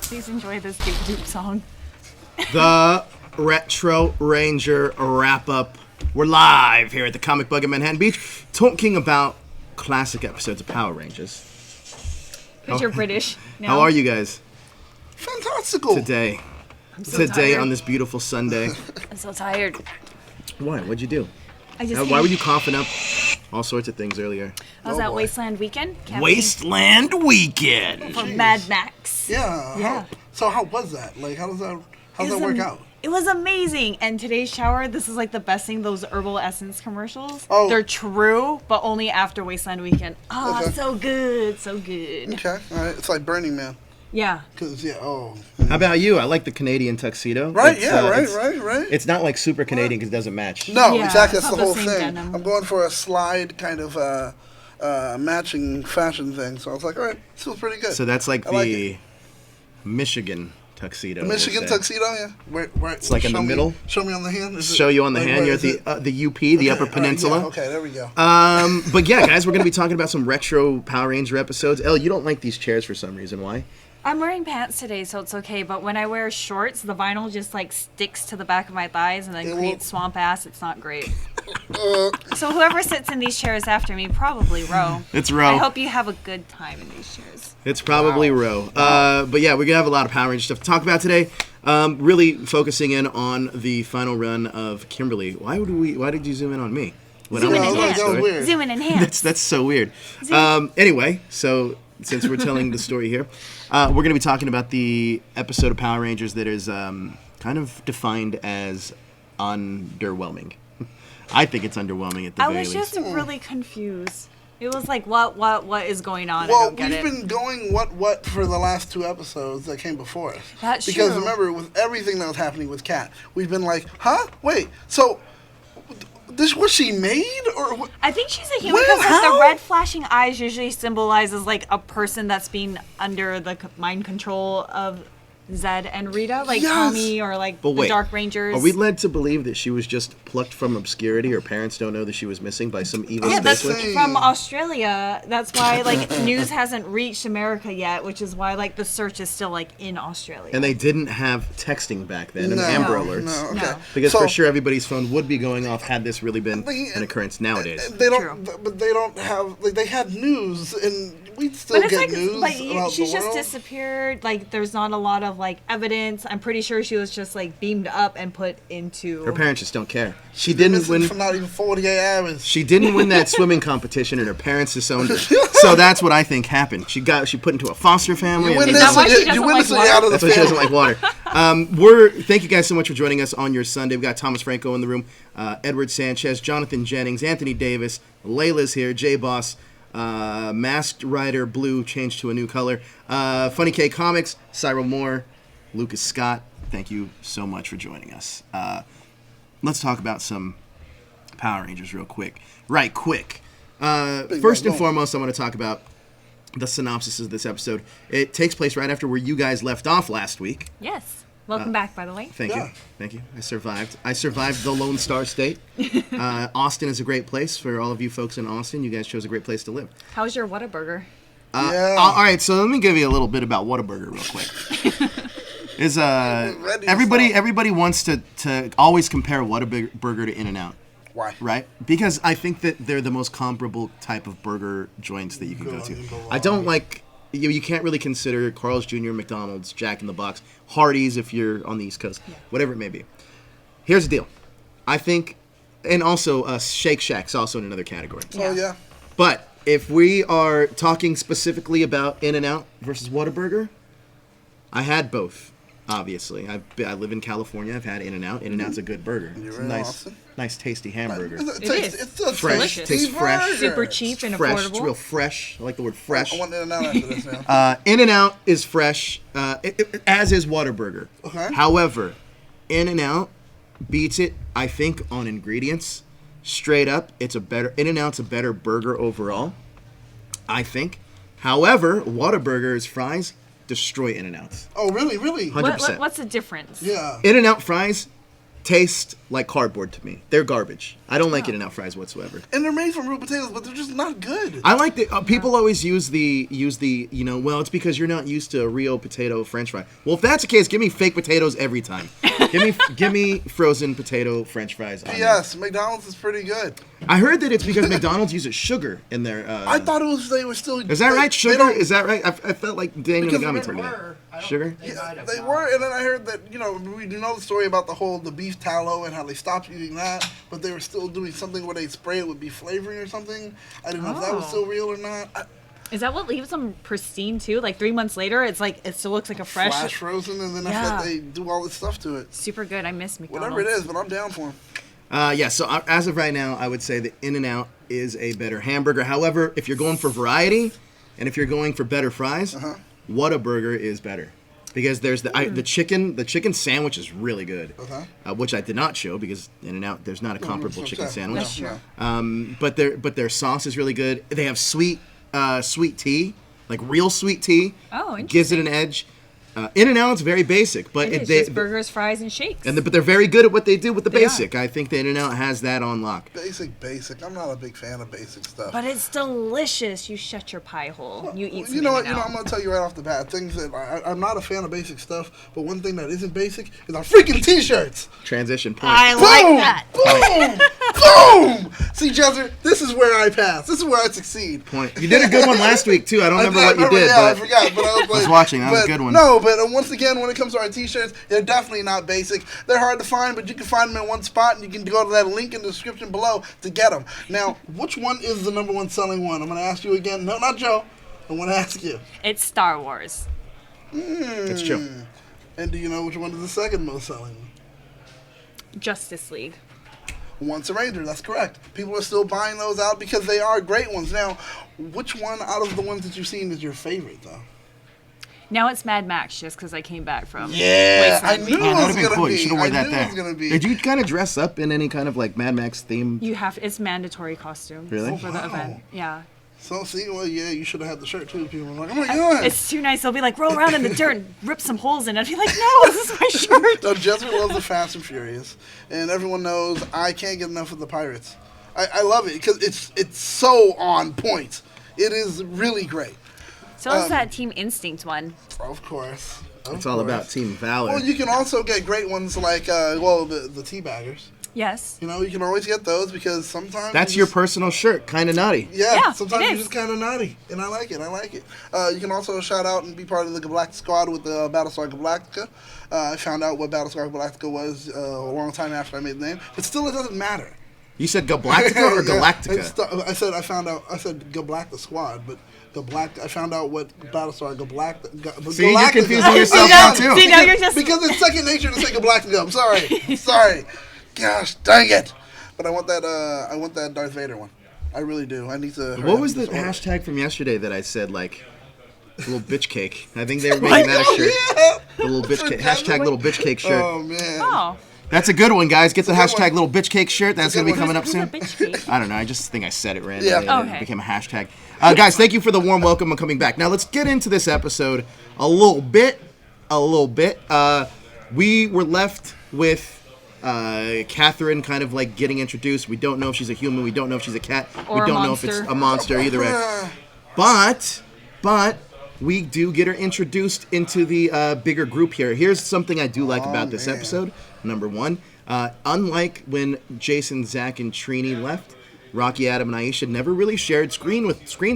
Please enjoy this Duke Duke song. The Retro Ranger wrap-up. We're live here at the Comic Bug in Manhattan Beach, talking about classic episodes of Power Rangers. Because you're British now. How are you guys? Fantastical. Today. I'm so tired. On this beautiful Sunday. I'm so tired. Why? What'd you do? Why were you coughing up all sorts of things earlier? I was at Wasteland Weekend. Wasteland Weekend! For Mad Max. Yeah. How was that? Like, how does that work out? It was amazing. And today's shower, this is like the best thing, those Herbal Essence commercials. Oh. They're true, but only after Wasteland Weekend. Oh, Okay. So good. So good. Okay, all right. It's like Burning Man. Yeah. How about you? I like the Canadian tuxedo. Right, It's, right. It's not like super Canadian because it doesn't match. No, Yeah, exactly. That's it's the not whole the same thing. denim. I'm going for a slide kind of matching fashion thing. So I was like, all right, this feels pretty good. So that's like I like the it. Michigan tuxedo. Michigan we'll say. tuxedo, yeah. Wait, It's like in the middle. Show me on the hand. Show you on the hand. You're at the UP, the Upper Peninsula. Right, yeah, okay, there we go. But yeah, guys, we're going to be talking about some retro Power Ranger episodes. Elle, you don't like these chairs for some reason. Why? I'm wearing pants today, so it's okay. But when I wear shorts, the vinyl just like sticks to the back of my thighs and then creates swamp ass. It's not great. So whoever sits in these chairs after me, probably Ro. It's Ro. I hope you have a good time in these chairs. It's probably Ro. But yeah, we're going to have a lot of Power Ranger stuff to talk about today. Really focusing in on the final run of Kimberly. Why did you zoom in on me? Zoom in and that was weird. Zoom in and hands. That's so weird. Anyway, so since we're telling the story here, we're going to be talking about the episode of Power Rangers that is kind of defined as underwhelming. I think it's underwhelming at the very least. I was just really confused. It was like, what is going on? Well, I don't get we've it. been going what for the last two episodes that came before us. That's because true. remember, with everything that was happening with Kat, we've been like, huh? Wait, so was she made or what? I think she's a human When? because like, the How? red flashing eyes usually symbolizes like a person that's being under the mind control of Zed and Rita, like Yes. Tommy or like But the wait, Dark Rangers. are we led to believe that she was just plucked from obscurity? Her parents don't know that she was missing by some evil Yeah, space that's witch? from Australia. That's why like news hasn't reached America yet, which is why like the search is still like in Australia. And they didn't have texting back then and No, Amber no, Alerts. No, okay. No. Because So- for sure everybody's phone would be going off had this really been an occurrence nowadays. They don't, but they don't have. Like, they had news, and we'd still But it's get like, news about she's the just world. disappeared. Like, there's not a lot of like evidence. I'm pretty sure she was just like beamed up and put into. Her parents just don't care. She They've been didn't missing win. for not even 48 hours. She didn't win that swimming competition, and her parents disowned her. So that's what I think happened. She put into a foster family. You win and Is that why she this, doesn't you win like this water? out of the That's why she doesn't family. like water. Thank you guys so much for joining us on your Sunday. We've got Thomas Franco in the room, Edward Sanchez, Jonathan Jennings, Anthony Davis, Layla's here, J Boss, Masked Rider Blue changed to a new color, Funny K Comics, Cyril Moore, Lucas Scott. Thank you so much for joining us. Let's talk about some Power Rangers real quick. Right, quick. First and foremost, I want to talk about the synopsis of this episode. It takes place right after where you guys left off last week. Yes. Welcome back, by the way. Thank Yeah. you. Thank you. I survived the Lone Star State. Austin is a great place for all of you folks in Austin. You guys chose a great place to live. How's your Whataburger? Yeah. All right, so let me give you a little bit about Whataburger real quick. Ready to Everybody wants to always compare Whataburger to In-N-Out, Why? right? Because I think that they're the most comparable type of burger joints that you can go to. I don't like. You can't really consider Carl's Jr., McDonald's, Jack in the Box, Hardee's if you're on the East Coast, whatever it may be. Here's the deal. I think, and also Shake Shack's also in another category. Oh, yeah. But if we are talking specifically about In-N-Out versus Whataburger, I had both, obviously. I live in California. I've had In-N-Out. In-N-Out's a good burger. You're It's in a Austin? nice tasty hamburger. It's a Fresh. tasty Tastes fresh. burger. Super cheap and Fresh. affordable. It's real fresh. I like the word fresh. I want In-N-Out after this now. In-N-Out is fresh, as is Whataburger. Okay. However, In-N-Out beats it, I think, on ingredients. Straight up, In-N-Out's a better burger overall, I think. However, Whataburger's fries destroy In-N-Out's. Oh, really? 100%. What's the difference? Yeah. In-N-Out fries taste like cardboard to me. They're garbage. I don't like In-N-Out fries whatsoever. And they're made from real potatoes, but they're just not good. I like the people always use the well, it's because you're not used to a real potato French fry. Well, if that's the case, give me fake potatoes every time. give me frozen potato French fries. Yes, McDonald's is pretty good. I heard that it's because McDonald's uses sugar in their. I thought they were still. Is that right? Sugar? Is that right? I felt like Daniel Nagami told me that. Sugar? Yeah, they were, and then I heard that we do know the story about the beef tallow and how they stopped using that, but they were still doing something where they spray it with beef flavoring or something. I didn't know if that was still real or not. Is that what leaves them pristine too? Like 3 months later, it's like it still looks like a fresh flash frozen, and then after that they do all this stuff to it. Super good. I miss McDonald's. Whatever it is, but I'm down for them. So as of right now, I would say that In-N-Out is a better hamburger. However, if you're going for variety, and if you're going for better fries, Whataburger is better. Because there's the chicken sandwich is really good, which I did not show because In-N-Out there's not a comparable chicken sandwich. But their sauce is really good. They have sweet tea, like real sweet tea. Oh, interesting. Gives it an edge. In-N-Out's very basic, but it's just burgers, fries, and shakes. But they're very good at what they do with the basic. I think that In-N-Out has that on lock. Basic. I'm not a big fan of basic stuff. But it's delicious. You shut your pie hole. You eat some You know what? In-N-Out. I'm going to tell you right off the bat. Things that I'm not a fan of basic stuff, but one thing that isn't basic is our freaking T-shirts. Transition point. I like that. Boom! See, Jezzer, this is where I pass. This is where I succeed. Point. You did a good one last week too. I don't remember what you did. Yeah, but I forgot. But I was watching. That was a good one. No, but once again, when it comes to our T-shirts, they're definitely not basic. They're hard to find, but you can find them in one spot, and you can go to that link in the description below to get them. Now, which one is the number one selling one? I'm going to ask you again. No, not Joe. I want to ask you. It's Star Wars. That's true. And do you know which one is the second most selling one? Justice League. Once a Ranger, that's correct. People are still buying those out because they are great ones. Now, which one out of the ones that you've seen is your favorite, though? Now it's Mad Max, just because I came back from. Yeah, I knew it was going to cool. be. You should have worn that there. Did you kind of dress up in any kind of like Mad Max theme? You have. It's mandatory costume. Really? For the event. Yeah. So, see, well, yeah, you should have had the shirt, too. People were like, oh, my God. It's too nice. They'll be like, roll around in the dirt and rip some holes in it. I'd be like, no, this is my shirt. No, Jessica loves the Fast and Furious. And everyone knows I can't get enough of the Pirates. I love it because it's so on point. It is really great. So is that Team Instinct one. Of course. It's all about Team Valor. Well, you can also get great ones like, the Teabaggers. Yes. You can always get those because sometimes... That's your personal shirt, kind of naughty. Yeah, sometimes you're just kind of naughty, and I like it. You can also shout out and be part of the Galactic Squad with the Battlestar Galactica. I found out what Battlestar Galactica was a long time after I made the name, but still it doesn't matter. You said Galactica or Galactica? I said Galactic Squad, but I found out what Battlestar Galactica... See, you're confusing yourself now, too. See, now you're just... Because it's second nature to say Galactica. I'm sorry. Gosh, dang it! But I want that Darth Vader one. I really do. I need to. What was the hashtag from yesterday that I said like little bitch cake? I think they were making that a shirt. Yeah. The little bitch cake hashtag little bitch cake shirt. Oh man. Oh. That's a good one, guys. Get the hashtag little bitch cake shirt. That's gonna be coming up soon. Bitch cake? I don't know. I just think I said it randomly. Yeah. And it became a hashtag. Guys, thank you for the warm welcome and coming back. Now let's get into this episode a little bit. We were left with Katherine kind of like getting introduced. We don't know if she's a human. We don't know if she's a cat. Or we don't a know if it's monster. a monster either way. But we do get her introduced into the bigger group here. Here's something I do like about this episode. Number one, unlike when Jason, Zach, and Trini left, Rocky, Adam, and Aisha never really shared screen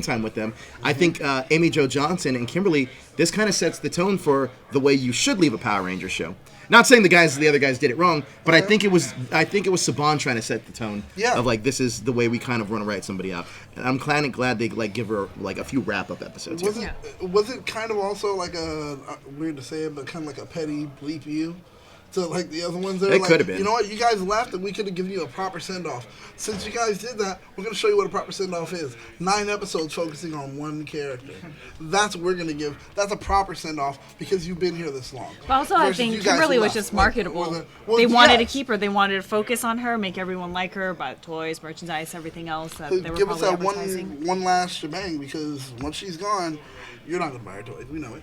time with them. I think Amy Jo Johnson and Kimberly, this kind of sets the tone for the way you should leave a Power Rangers show. Not saying the other guys did it wrong, but I think it was Saban trying to set the tone of like this is the way we kind of want to write somebody out. And I'm kind of glad they like give her like a few wrap up episodes. Was it kind of also like a weird to say it, but kind of like a petty bleep you? So like the other ones, it could have been. You know what? You guys left, and we could have given you a proper send off. Since you guys did that, we're going to show you what a proper send off is. 9 episodes focusing on one character. That's what we're going to give. That's a proper send off because you've been here this long. But also, I think Kimberly was just marketable. They wanted to keep her. They wanted to focus on her, make everyone like her, buy toys, merchandise, everything else that they were give us probably that advertising. one last shebang because once she's gone, you're not going to buy her toys. We know it.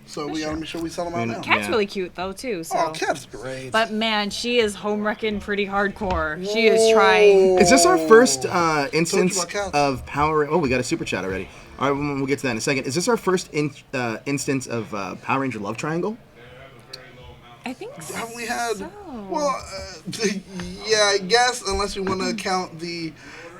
So we gotta make sure we sell them out now. Cat's Yeah. really cute though too. So. Oh, Cat's great. But man, she is home wrecking pretty hardcore. She is trying. Is this our first Told instance you about cats. of Power? Oh, we got a super chat already. All right, we'll get to that in a second. Is this our first instance of Power Ranger love triangle? I think so. Haven't we had? Well, yeah, I guess unless you want to count the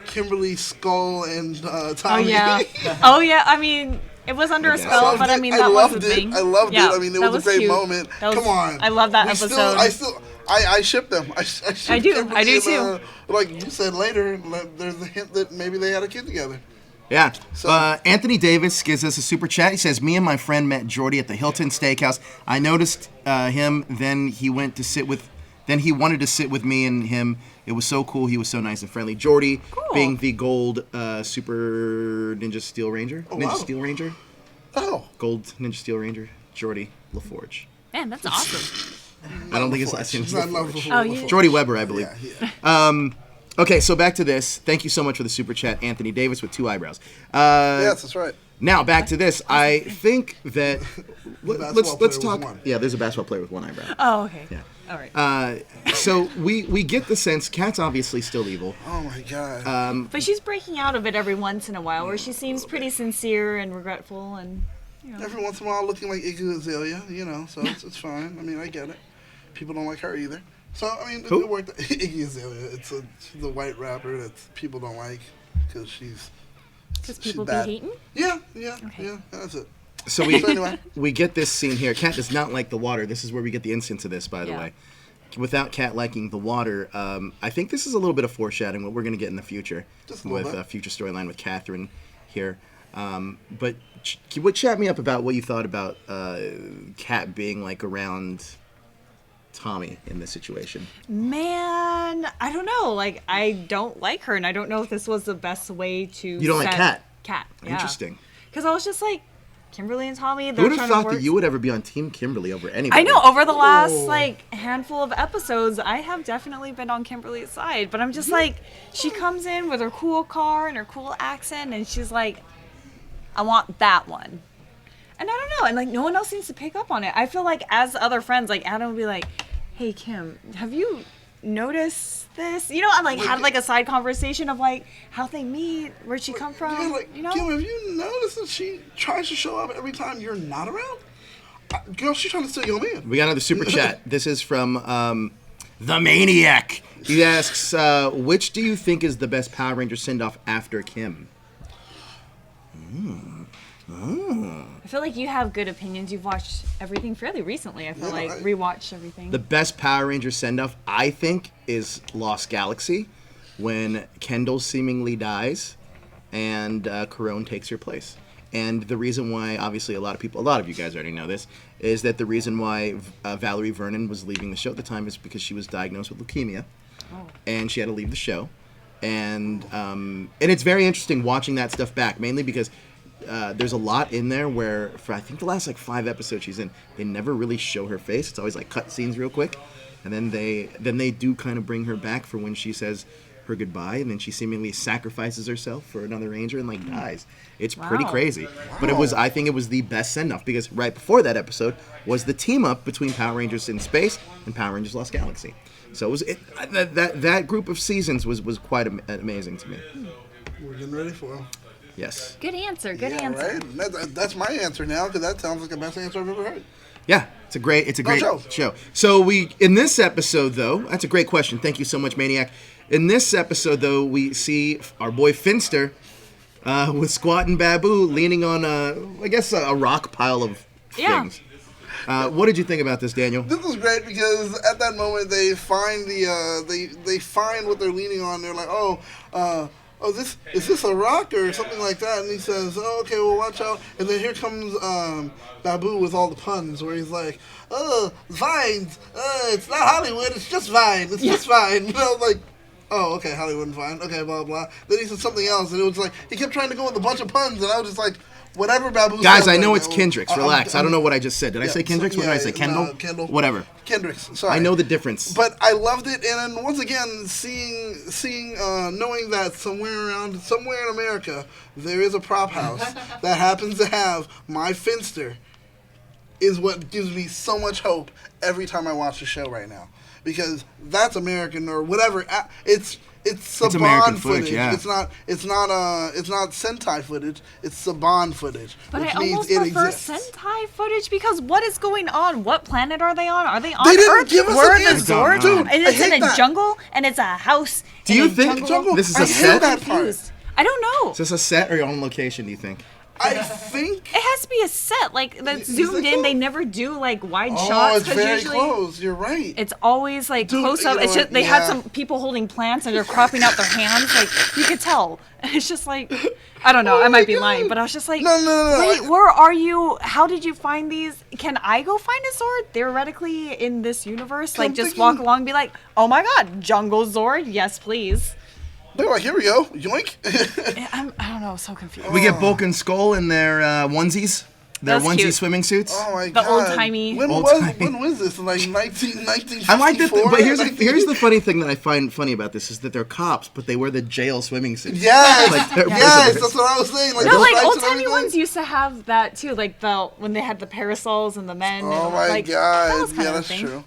Kimberly, Skull, and Oh Tommy. yeah. Oh yeah. I mean, it was under a guess. spell, but I mean that was a thing. I loved Yeah, it. I mean, it that was a great cute. moment. That was- Come on. I love that We episode. I ship them. I ship I do. Kimberly I do and, too. like you said later, there's a hint that maybe they had a kid together. Yeah. So- Anthony Davis gives us a super chat. He says, "Me and my friend met Jordy at the Hilton Steakhouse. I noticed him. Then he wanted to sit with me and him. It was so cool. He was so nice and friendly. Jordy, Cool. being the gold Super Ninja Steel Ranger, Oh, Ninja wow. Steel Ranger, Oh, Gold Ninja Steel Ranger, Jordy LaForge. Man, that's awesome. I don't think his last name is She's not LaForge. LaForge. Oh, you- Jordy Weber, I believe. Yeah. Okay, so back to this. Thank you so much for the super chat, Anthony Davis with 2 eyebrows. Yes, that's right. Now back to this. I think that basketball let's player with talk. one. Yeah, there's a basketball player with 1 eyebrow. Oh okay. Yeah. All right. So we get the sense Kat's obviously still evil. Oh my God. But she's breaking out of it every once in a while, where she seems pretty sincere and regretful, and you know. Every once in a while, looking like Iggy Azalea, so it's fine. I mean, I get it. People don't like her either. So I mean, Who? it worked. Iggy Azalea. She's a white rapper that people don't like because she's People be bad. hating. Yeah. Okay. That's it. So So anyway, we get this scene here. Kat does not like the water. This is where we get the instance of this, by the Yeah. way. Without Kat liking the water, I think this is a little bit of foreshadowing what we're going to get in the future Just a little with bit. a future storyline with Katherine here. But chat me up about what you thought about Kat being like around Tommy in this situation. Man, I don't know. Like, I don't like her, and I don't know if this was the best way to. You don't like set Kat? Kat. Yeah. Interesting. Because I was just like, Kimberly and Tommy. Who They're would have trying to thought work. that you would ever be on Team Kimberly over anybody? I know. Over the last Oh. handful of episodes, I have definitely been on Kimberly's side. But I'm just like, she comes in with her cool car and her cool accent, and she's like, I want that one. And I don't know, and like no one else seems to pick up on it. I feel like as other friends, like Adam will be like, "Hey Kim, have you noticed this?" You know, and like had like a side conversation of like how they meet, where'd she come from, yeah, like, you know? Kim, have you noticed that she tries to show up every time you're not around? Girl, she's trying to steal your man. We got another super chat. This is from the Maniac. He asks, which do you think is the best Power Ranger send-off after Kim? I feel like you have good opinions. You've watched everything fairly recently. I feel Yeah, like I- rewatched everything. The best Power Ranger send-off, I think, is Lost Galaxy, when Kendall seemingly dies and Corone takes her place. And the reason why, obviously, a lot of you guys already know this, is that the reason why Valerie Vernon was leaving the show at the time is because she was diagnosed with leukemia, and she had to leave the show. And it's very interesting watching that stuff back, mainly because there's a lot in there where, for I think the last 5 episodes she's in, they never really show her face. It's always cut scenes real quick, and then they do kind of bring her back for when she says her goodbye, and then she seemingly sacrifices herself for another Ranger and dies. It's pretty Wow. crazy. But I think it was the best send off, because right before that episode was the team up between Power Rangers in Space and Power Rangers Lost Galaxy. So it was that group of seasons was quite amazing to me. We're getting ready for him. Yes. Good answer. Good Yeah, answer. right? That's my answer now, because that sounds like the best answer I've ever heard. Yeah, it's a great show. show. So in this episode though, that's a great question. Thank you so much, Maniac. In this episode though, we see our boy Finster with Squat and Babu leaning on a rock pile of Yeah. things. What did you think about this, Daniel? This is great because at that moment they find they find what they're leaning on. They're like, is this a rock or something like that? And he says, oh, okay, well, watch out. And then here comes Babu with all the puns, where he's like, oh, vines. It's not Hollywood. It's just Vine. It's just Vine. And I was like, oh, okay, Hollywood and Vine. Okay, blah blah. Then he said something else, and it was like he kept trying to go with a bunch of puns, and I was just like, whatever Babu. Guys, said I know right it's now, Kendricks. Relax. I don't know what I just said. Did I yeah, say Kendricks? What did I say? Kendall? No, Kendall. Whatever. Kendricks. Sorry. I know the difference. But I loved it, and then once again, knowing that somewhere in America, there is a prop house that happens to have my Finster is what gives me so much hope every time I watch the show right now. Because that's American or whatever. It's American Saban footage, yeah. It's not Sentai footage. It's Saban footage. But which I means almost it prefer exists. Sentai footage because what is going on? What planet are they on? Are they on They didn't Earth? give us Where are an the answer. Zords? Dude, And it's I in hate a that. jungle and it's a house. Do in you a think jungle? this is I a hate set? that part. Confused. I don't know. Is this a set or your own location, do you think? I think. It has to be a set, like that's Is zoomed it in. so? They never do like wide Oh, shots it's very usually close. You're right. it's always like Dude, close you up. know It's just what? they had Yeah. some people holding plants and they're cropping out their hands. Like you could tell. It's just like I don't know. Oh I might my be God. lying, but I was just like, No. wait, where are you? How did you find these? Can I go find a Zord theoretically in this universe? Like I'm just thinking- walk along and be like, oh my God, jungle Zord, yes please. They're like, here we go, yoink. I don't know, so confused. We get Bulk and Skull in their onesies. Their That's onesie cute. swimming suits. Oh my The God. old-timey- When was this? Like 1954? I like that, but here's 19... the funny thing that I find funny about this is that they're cops, but they wear the jail swimming suits. Yes, Like, they're yes, prisoners. that's what I was saying. Like, No, those like stripes old and timey everything. ones used to have that too, like when they had the parasols and the men. Oh and, my like, that God! was kind Yeah, of a that's thing. true.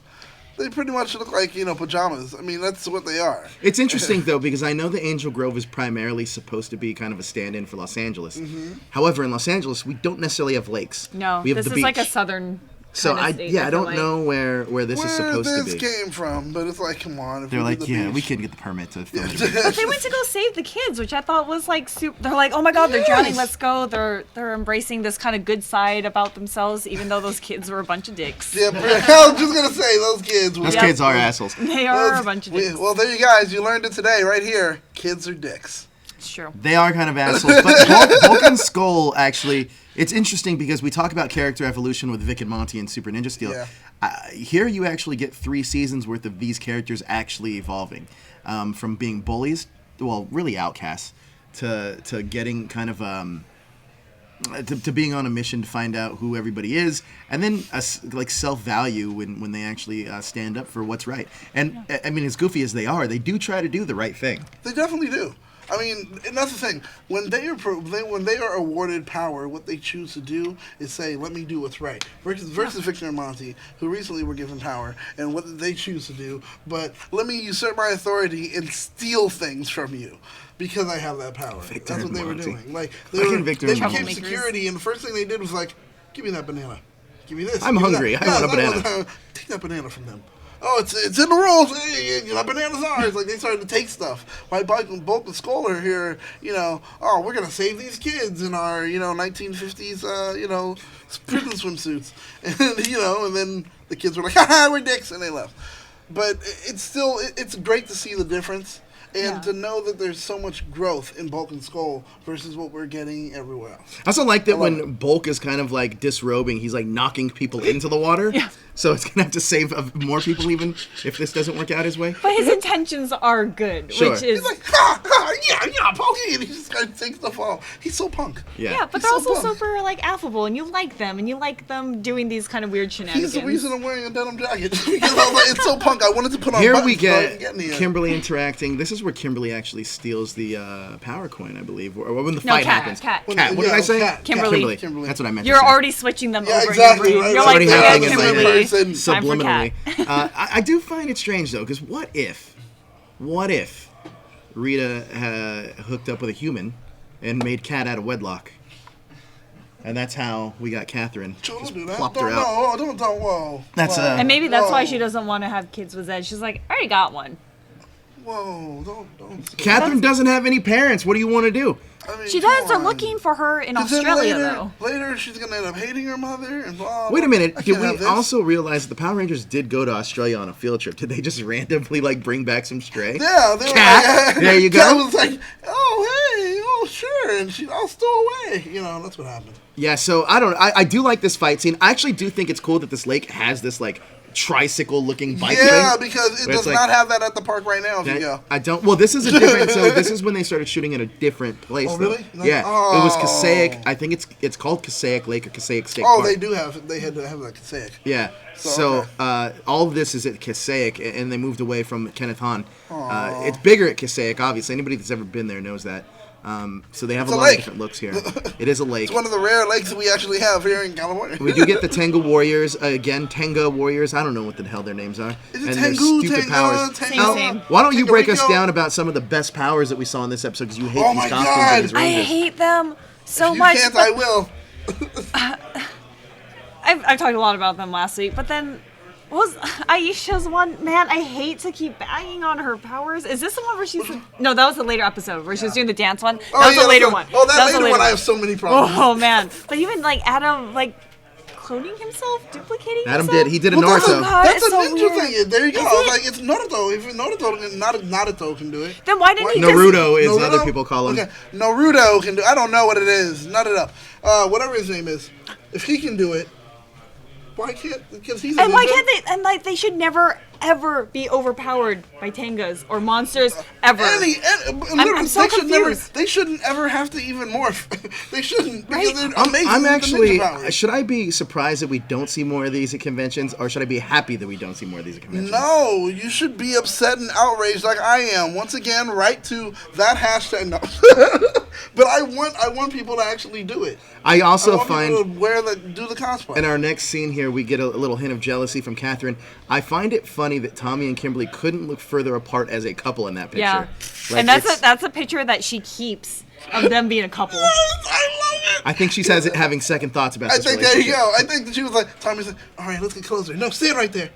They pretty much look like pajamas. I mean, that's what they are. It's interesting though because I know the Angel Grove is primarily supposed to be kind of a stand-in for Los Angeles. Mm-hmm. However, in Los Angeles, we don't necessarily have lakes. No, we have this the is beach. like a southern. So kind of state, I feel don't like. know where this is supposed Where to this be. came from, but it's like, come on. If They're we like, did the yeah, beach. we couldn't get the permit to film it. But they went to go save the kids, which I thought was like super. They're like, oh my God, they're drowning. Yes. Let's go. They're embracing this kind of good side about themselves, even though those kids were a bunch of dicks. Yeah, I was just gonna say those kids. Those Yep. kids are assholes. They are a bunch of dicks. Well, there you guys. You learned it today, right here. Kids are dicks. It's true. They are kind of assholes. But Bulk and Skull, actually, it's interesting because we talk about character evolution with Vic and Monty and Super Ninja Steel. Yeah. Here you actually get 3 seasons worth of these characters actually evolving. From being bullies, well, really outcasts, to getting kind of... to being on a mission to find out who everybody is, and then like self-value when they actually stand up for what's right. And I mean, as goofy as they are, they do try to do the right thing. They definitely do. I mean, and that's the thing. When they are awarded power, what they choose to do is say, "Let me do what's right." Versus Victor and Monty, who recently were given power, and what did they choose to do? But let me usurp my authority and steal things from you because I have that power. Victor That's what and they were Monty. doing. Like Fucking Victor they and became Monty. security, and the first thing they did was like, "Give me that banana. Give me this. I'm give me hungry. that." I want a No, banana. Take that banana from them. Oh, it's in the rules. That banana's ours. Like, they started to take stuff. My Bulk and Skull are here, oh, we're going to save these kids in our, 1950s, prison swimsuits. And then the kids were like, haha, we're dicks, and they left. But it's great to see the difference. And to know that there's so much growth in Bulk and Skull versus what we're getting everywhere else. I also like that love when Bulk is kind of like disrobing, he's like knocking people into the water. Yeah. So it's gonna have to save more people even if this doesn't work out his way. But his intentions are good, Sure. which is He's like, ha, yeah, Pokey, and he just kind of takes stuff off. He's so punk. yeah, but He's they're so also punk. super like affable, and you like them, and you like them doing these kind of weird shenanigans. He's the reason I'm wearing a denim jacket. Because I was like, it's so punk. I wanted to put on Here buttons we so I can get in here. Kimberly interacting. This is where Kimberly actually steals the power coin, I believe, or when the No, fight Cat, happens. Cat. What did I say? Cat. Kimberly. Kimberly. That's what I meant. You're to say. already switching them Yeah, over. exactly, You're right, You're right. like, Already yeah, happening in my Kimberly. head. Time for Subliminally. Cat. I do find it strange though, because what if Rita hooked up with a human and made Cat out of wedlock? And that's how we got Katherine. Don't Just do that. plopped Don't, her out. no, don't, whoa. That's, whoa. And maybe that's why Whoa. she doesn't want to have kids with Zed. She's like, I already got one. Whoa, don't. Katherine doesn't have any parents. What do you want to do? I mean, She come does. They're on. looking for her in 'Cause then Australia, later, though. Later, she's gonna end up hating her mother and blah. Wait a blah. minute. I Did can't have we this. also realize that the Power Rangers did go to Australia on a field trip? Did they just randomly bring back some stray? Yeah, they were Cat, like, there you go. Cat was like, oh hey, oh sure, and I'll stow away. That's what happened. Yeah. So I do like this fight scene. I actually do think it's cool that this lake has this tricycle looking bike Yeah, thing. because it But it's does not have that at the park right now. If you go. I don't. Well, this is a different. So this is when they started shooting in a different place. Oh, though. really? Yeah. It was Oh. Passaic. I think it's called Passaic Lake or Passaic State Oh, Park. they had to have that Kasaic. Yeah. So, So all of this is at Passaic, and they moved away from Kenneth Hahn. It's bigger at Passaic, obviously. Anybody that's ever been there knows that. So they have It's a a lot lake. of different looks here. It is a lake. It's one of the rare lakes that we actually have here in California. We do get the Tenga Warriors. Again, Tenga Warriors. I don't know what the hell their names are. Is it and their Tengu, stupid Tenga, powers. Tenga? Now, Same. why don't you break us Tenga-rico? down about some of the best powers that we saw in this episode? Because you hate Oh these my costumes God. and these I ranges. hate them so If you much. can't, but I will. I've talked a lot about them last week, but then was Aisha's one. Man, I hate to keep banging on her powers. Is this the one where she's... No, that was the later episode where she was doing the dance one. That was the later one. Oh, that was the later one, I have so many problems. Oh, man. But even, like, Adam, like, cloning himself, duplicating Adam himself? did. He did a Well, Naruto. God, that's it's a so ninja weird. thing. There you go. Is I was it? like, it's Naruto. If Naruto can do it. Then why didn't he Naruto is Naruto? other people call him. Okay, Naruto can do. I don't know what it is. Nut it up. Whatever his name is. If he can do it, why can't? Because he's a And why ninja? can't they? And like, they should never ever be overpowered by Tengas or monsters ever. Literally, I'm so confused. They shouldn't ever have to even morph. They shouldn't because Right? they're amazing. I'm with the actually. ninja powers. Should I be surprised that we don't see more of these at conventions, or should I be happy that we don't see more of these at conventions? No, you should be upset and outraged like I am. Once again, right to that hashtag. No, but I want people to actually do it. I I also want find. people to do the cosplay. In our next scene here, we get a little hint of jealousy from Katherine. I find it funny that Tommy and Kimberly couldn't look further apart as a couple in that picture. Yeah, Like, and that's it's- that's a picture that she keeps of them being a couple. I love it. I think she's having second thoughts about I this think there you relationship. go. I think that she was like, Tommy said, all right, let's get closer. No, stand right there.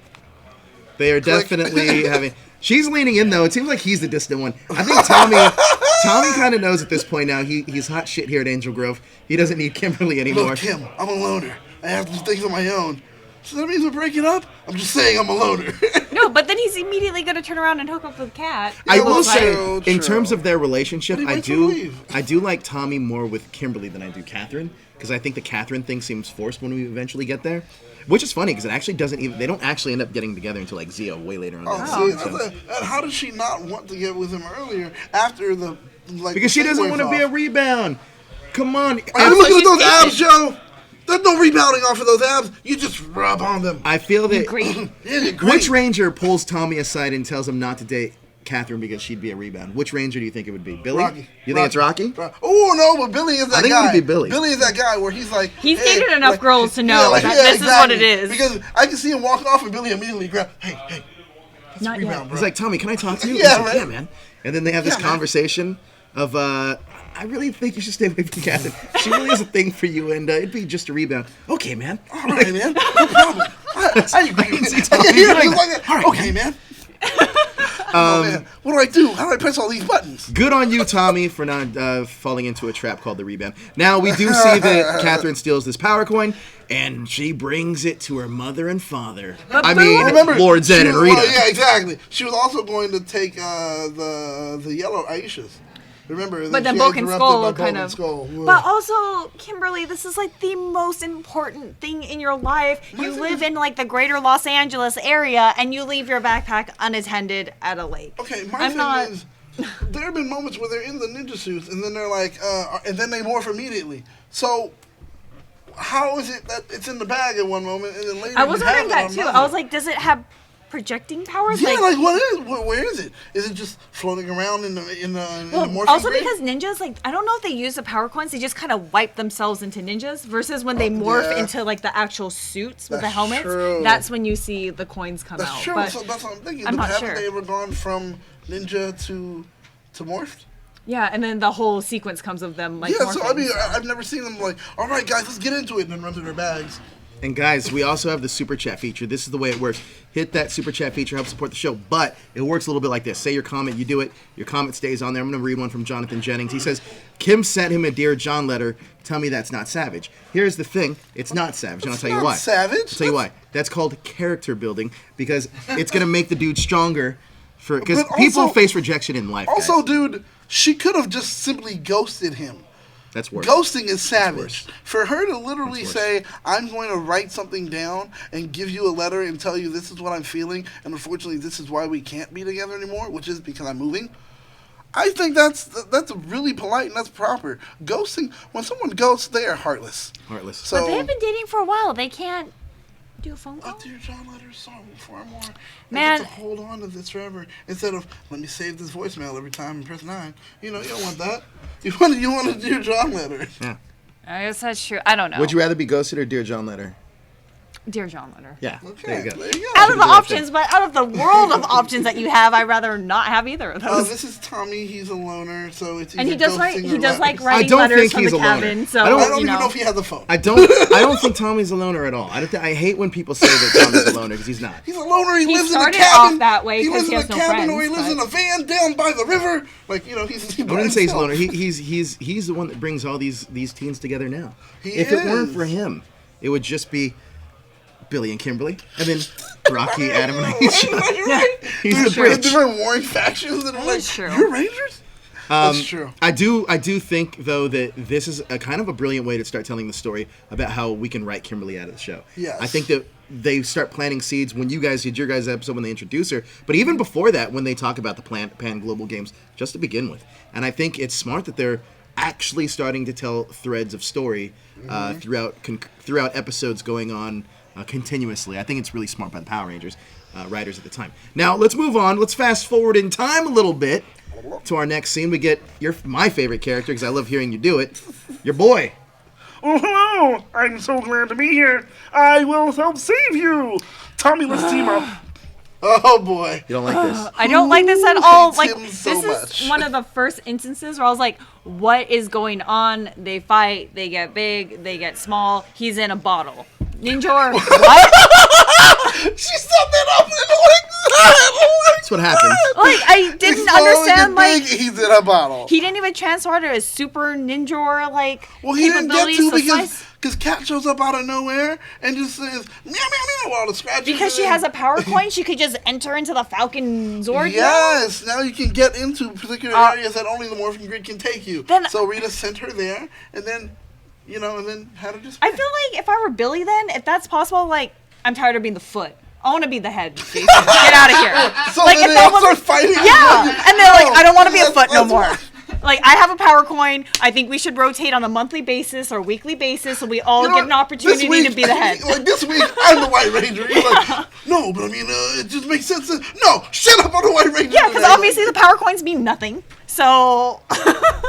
They are Click. definitely having. She's leaning in though. It seems like he's the distant one. I think Tommy kind of knows at this point now. He's hot shit here at Angel Grove. He doesn't need Kimberly anymore. Look, Kim, I'm a loner. I have to do things on my own. So that means we're breaking up? I'm just saying I'm a loner. No, but then he's immediately gonna turn around and hook up with Kat. I Yeah, will well, say, true, in true. terms of their relationship, But he I waits to do leave. like Tommy more with Kimberly than I do Katherine, because I think the Katherine thing seems forced when we eventually get there. Which is funny because it actually doesn't even. They don't actually end up getting together until like Zio way later on. Oh, down the see, road, that's so. and how does she not want to get with him earlier after the like? Because she the doesn't thing want to wears be a off? rebound. Come on. Are you looking at those she's abs, Joe? There's no rebounding off of those abs. You just rub on them. I feel that. Great. Yeah, you're great. Which Ranger pulls Tommy aside and tells him not to date Katherine because she'd be a rebound? Which Ranger do you think it would be? Billy? Rocky. You think it's Rocky? Oh no, but Billy is that I think it guy. would be Billy. Billy is that guy where he's like He's hey, dated enough girls to know that this is what it is. Because I can see him walking off and Billy immediately grab. Hey, that's Not a rebound, yet. bro. He's like, Tommy, can I talk to you? Yeah, He's like, right. yeah, man. And then they have this Yeah, man. conversation of, I really think you should stay away from Katherine. She really has a thing for you, and it'd be just a rebound. Okay, man. All right, man. No problem. I agree. see Tommy Yeah, doing he's like, that. okay, man. Oh, man. What do I do? How do I press all these buttons? Good on you, Tommy, for not falling into a trap called the rebound. Now, we do see that Katherine steals this power coin, and she brings it to her mother and father. I mean, Remember, Lord Zed she and was- Rita. well, yeah, exactly. She was also going to take the yellow Aishas. Remember? But then she got Broken interrupted Skull by kind Broken of. Skull. But also, Kimberly, this is like the most important thing in your life. You thing live is- in like the greater Los Angeles area, and you leave your backpack unattended at a lake. Okay, my I'm thing not. is, there have been moments where they're in the ninja suits and then they're like, and then they morph immediately. So, how is it that it's in the bag at one moment and then later I was you have wondering it that on too. another? I was like, does it have projecting powers? Yeah, like what is? Where is it? Is it just floating around in the Well, morphing also grid? because ninjas, like, I don't know if they use the power coins. They just kind of wipe themselves into ninjas. Versus when they morph yeah. into like the actual suits with the That's helmets. true. That's when you see the coins come That's out. true. But So that's what I'm thinking. I'm But not haven't sure. they ever gone from ninja to morphed? yeah, and then the whole sequence comes of them like. Yeah. So I morphing, mean, so. I've never seen them like, all right, guys, let's get into it, and then run through their bags. And guys, we also have the super chat feature. This is the way it works. Hit that super chat feature, help support the show. But it works a little bit like this. Say your comment, you do it. Your comment stays on there. I'm going to read one from Jonathan Jennings. He says, Kim sent him a Dear John letter. Tell me that's not savage. Here's the thing. It's not savage. And I'll tell you not why. savage. I'll tell you why. That's called character building because it's going to make the dude stronger. Because But people also- face rejection in life, Also, guys. dude, she could have just simply ghosted him. That's worse. Ghosting is savage. worse. For her to literally That's say, worse. I'm going to write something down and give you a letter and tell you this is what I'm feeling, and unfortunately this is why we can't be together anymore, which is because I'm moving. I think that's really polite and that's proper. Ghosting, when someone ghosts, they are heartless. Heartless. So But they've been dating for a while. They can't do a phone call? Dear John letter is so far more. Man. I get to hold on to this forever instead of let me save this voicemail every time and press 9. You know, you don't want that. You want a Dear John letter. Yeah. I guess that's true. I don't know. Would you rather be ghosted or Dear John letter? Dear John letter. Yeah. Okay, There you go. there you go. Out of the options, but out of the world of options that you have, I'd rather not have either of those. This is Tommy. He's a loner, so it's And he either does like ghosting he or does like writing. writing don't letters think from he's the a loner. cabin. So I don't I don't you even know. know if he has the phone. I don't think Tommy's a loner at all. I hate when people say that Tommy's a loner because he's not. He's a loner. He lives in a started cabin. off that way he 'cause lives he in has a no cabin, or he friends, lives in but- a van down by the river. Like, you know, he's. I wouldn't say he's a loner. He's the one that brings all these teens together now. If it weren't for him, it would just be Billy and Kimberly, and then Rocky, Adam, and Aisha. He's the bridge. Different warring factions that are That like, is true. you're Rangers? That's true. I do think though that this is a kind of a brilliant way to start telling the story about how we can write Kimberly out of the show. Yes. I think that they start planting seeds when you guys did your guys' episode when they introduce her, but even before that when they talk about the Pan Global Games just to begin with. And I think it's smart that they're actually starting to tell threads of story throughout episodes going on continuously. I think it's really smart by the Power Rangers writers at the time. Now let's move on. Let's fast forward in time a little bit to our next scene. We get my favorite character because I love hearing you do it. Your boy. Oh, hello! I'm so glad to be here. I will help save you. Tommy, let's team up. Oh, boy. You don't like this? I don't like this at all. hates Like him so this much? is one of the first instances where I was like, "What is going on?" They fight. They get big. They get small. He's in a bottle. Ninja or what? She summed it up in like that. That's what happens. Like I He's didn't slowly understand. getting Like big, he's in a bottle. he didn't even transfer to his super ninja like Well, he didn't get capabilities to slice- because Kat shows up out of nowhere and just says, meow, meow, meow, while the scratches. because she has a power coin, she could just enter into the Falcon Zord. Yes, now you can get into particular areas that only the Morphin Grid can take you. Then- So Rita sent her there, and then, and then had her just. I feel like if I were Billy, then if that's possible, like I'm tired of being the foot. I want to be the head. Jason. Get out of here. So like then if they that all start was fighting. yeah, and they're like, I don't want to be a That's- foot no that's more. why- Like I have a power coin. I think we should rotate on a monthly basis or weekly basis, so we all You know get what? an opportunity This week- to be the head. Like this week, I'm the White Ranger. You're like, no, but I mean, it just makes sense. No, shut up, I'm the White Ranger. Yeah, because today. obviously the power coins mean nothing. So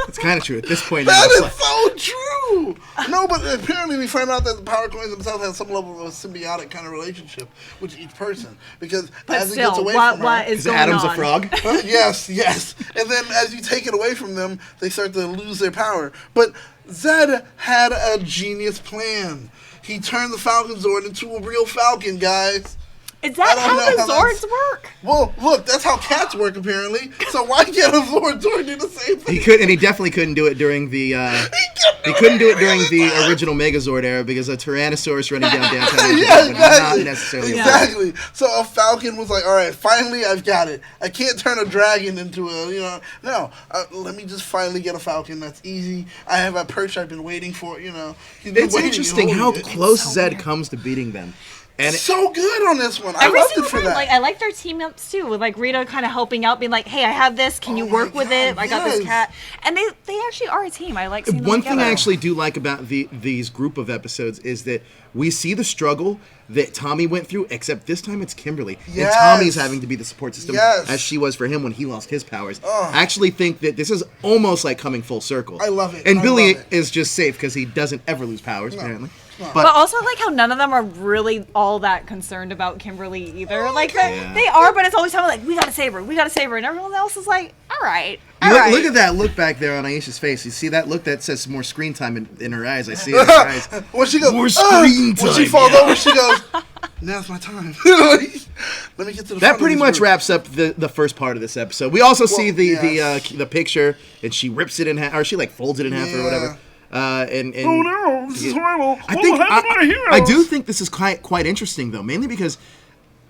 It's kind of true at this point. That it's is like- so true. No, but apparently we find out that the power coins themselves have some level of a symbiotic kind of relationship with each person because but as it gets still, away what from her, is Is going Adam's on? a frog? yes, and then as you take it away from them, they start to lose their power. But Zed had a genius plan. He turned the Falcon Zord into a real Falcon, guys. Is I that don't how know the how Zords that's- work? Well, look, that's how cats work apparently. So why can't a Zord do the same thing? He could, and he definitely couldn't do it during the. He couldn't do it during the original Megazord era because a Tyrannosaurus running down downtown was Yeah, not exactly. necessarily. Exactly. So a falcon was like, all right, finally I've got it. I can't turn a dragon into a, no. Let me just finally get a falcon. That's easy. I have a perch I've been waiting for, He's been It's waiting, interesting how holding it. close so Zed weird. comes to beating them, and it, So good on this one. I Every loved it single for time, that. like I like their team ups too, with like Rita kind of helping out, being like, "Hey, I have this. Can you Oh work my with it? God, I got this yes. cat." And they actually are a team. I like seeing them one thing together. I actually do like about these group of episodes is that we see the struggle that Tommy went through, except this time it's Kimberly. Yes. And Tommy's having to be the support system Yes. as she was for him when he lost his powers. Ugh. I actually think that this is almost like coming full circle. I love it. And I Billy love it. is just safe because he doesn't ever lose powers, apparently. No. But also like how none of them are really all that concerned about Kimberly either. Like Yeah. they are, but it's always something like, "We gotta save her. We gotta save her," and everyone else is like, "All right, all Look, right." look at that look back there on Aisha's face. You see that look that says more screen time in her eyes. I see it in her eyes. When she goes, More screen when she time, falls yeah. over, she goes, now's my time. Let me get to the That front pretty of this much group. wraps up the first part of this episode. We also see yes. the picture, and she rips it in half, or she like folds it in half or Yeah. whatever. And Oh no, this is horrible. I What think will happen to our heroes? I do think this is quite interesting though, mainly because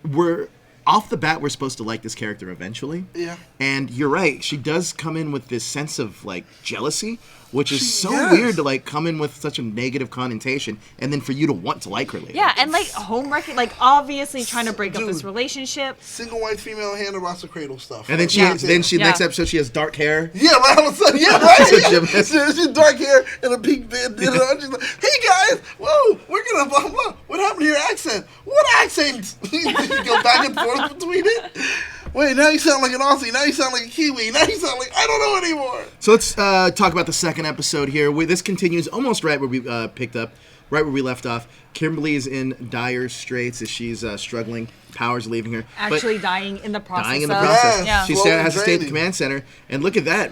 we're off the bat we're supposed to like this character eventually. Yeah. And you're right, she does come in with this sense of like jealousy, which is so yes. weird to like come in with such a negative connotation, and then for you to want to like her later. Yeah, and like home wrecking, like obviously trying to break up this Dude. relationship. Single white female hand across the cradle stuff. And then she Yeah. next Yeah. episode she has dark hair. Yeah, right. All of a sudden, yeah, right. She's a gymnast. She's dark hair and a pink band. She's like, "Hey guys, whoa, we're gonna blah blah. What happened to your accent? What forth between it. Wait, now you sound like an Aussie. Now you sound like a Kiwi. Now you sound like I don't know anymore. So let's talk about the second episode here. This continues almost right where we picked up, right where we left off. Kimberly is in dire straits as she's struggling. Power's leaving her. Actually dying in the process. Dying in the process. Yeah. She has to stay at the command center. And look at that.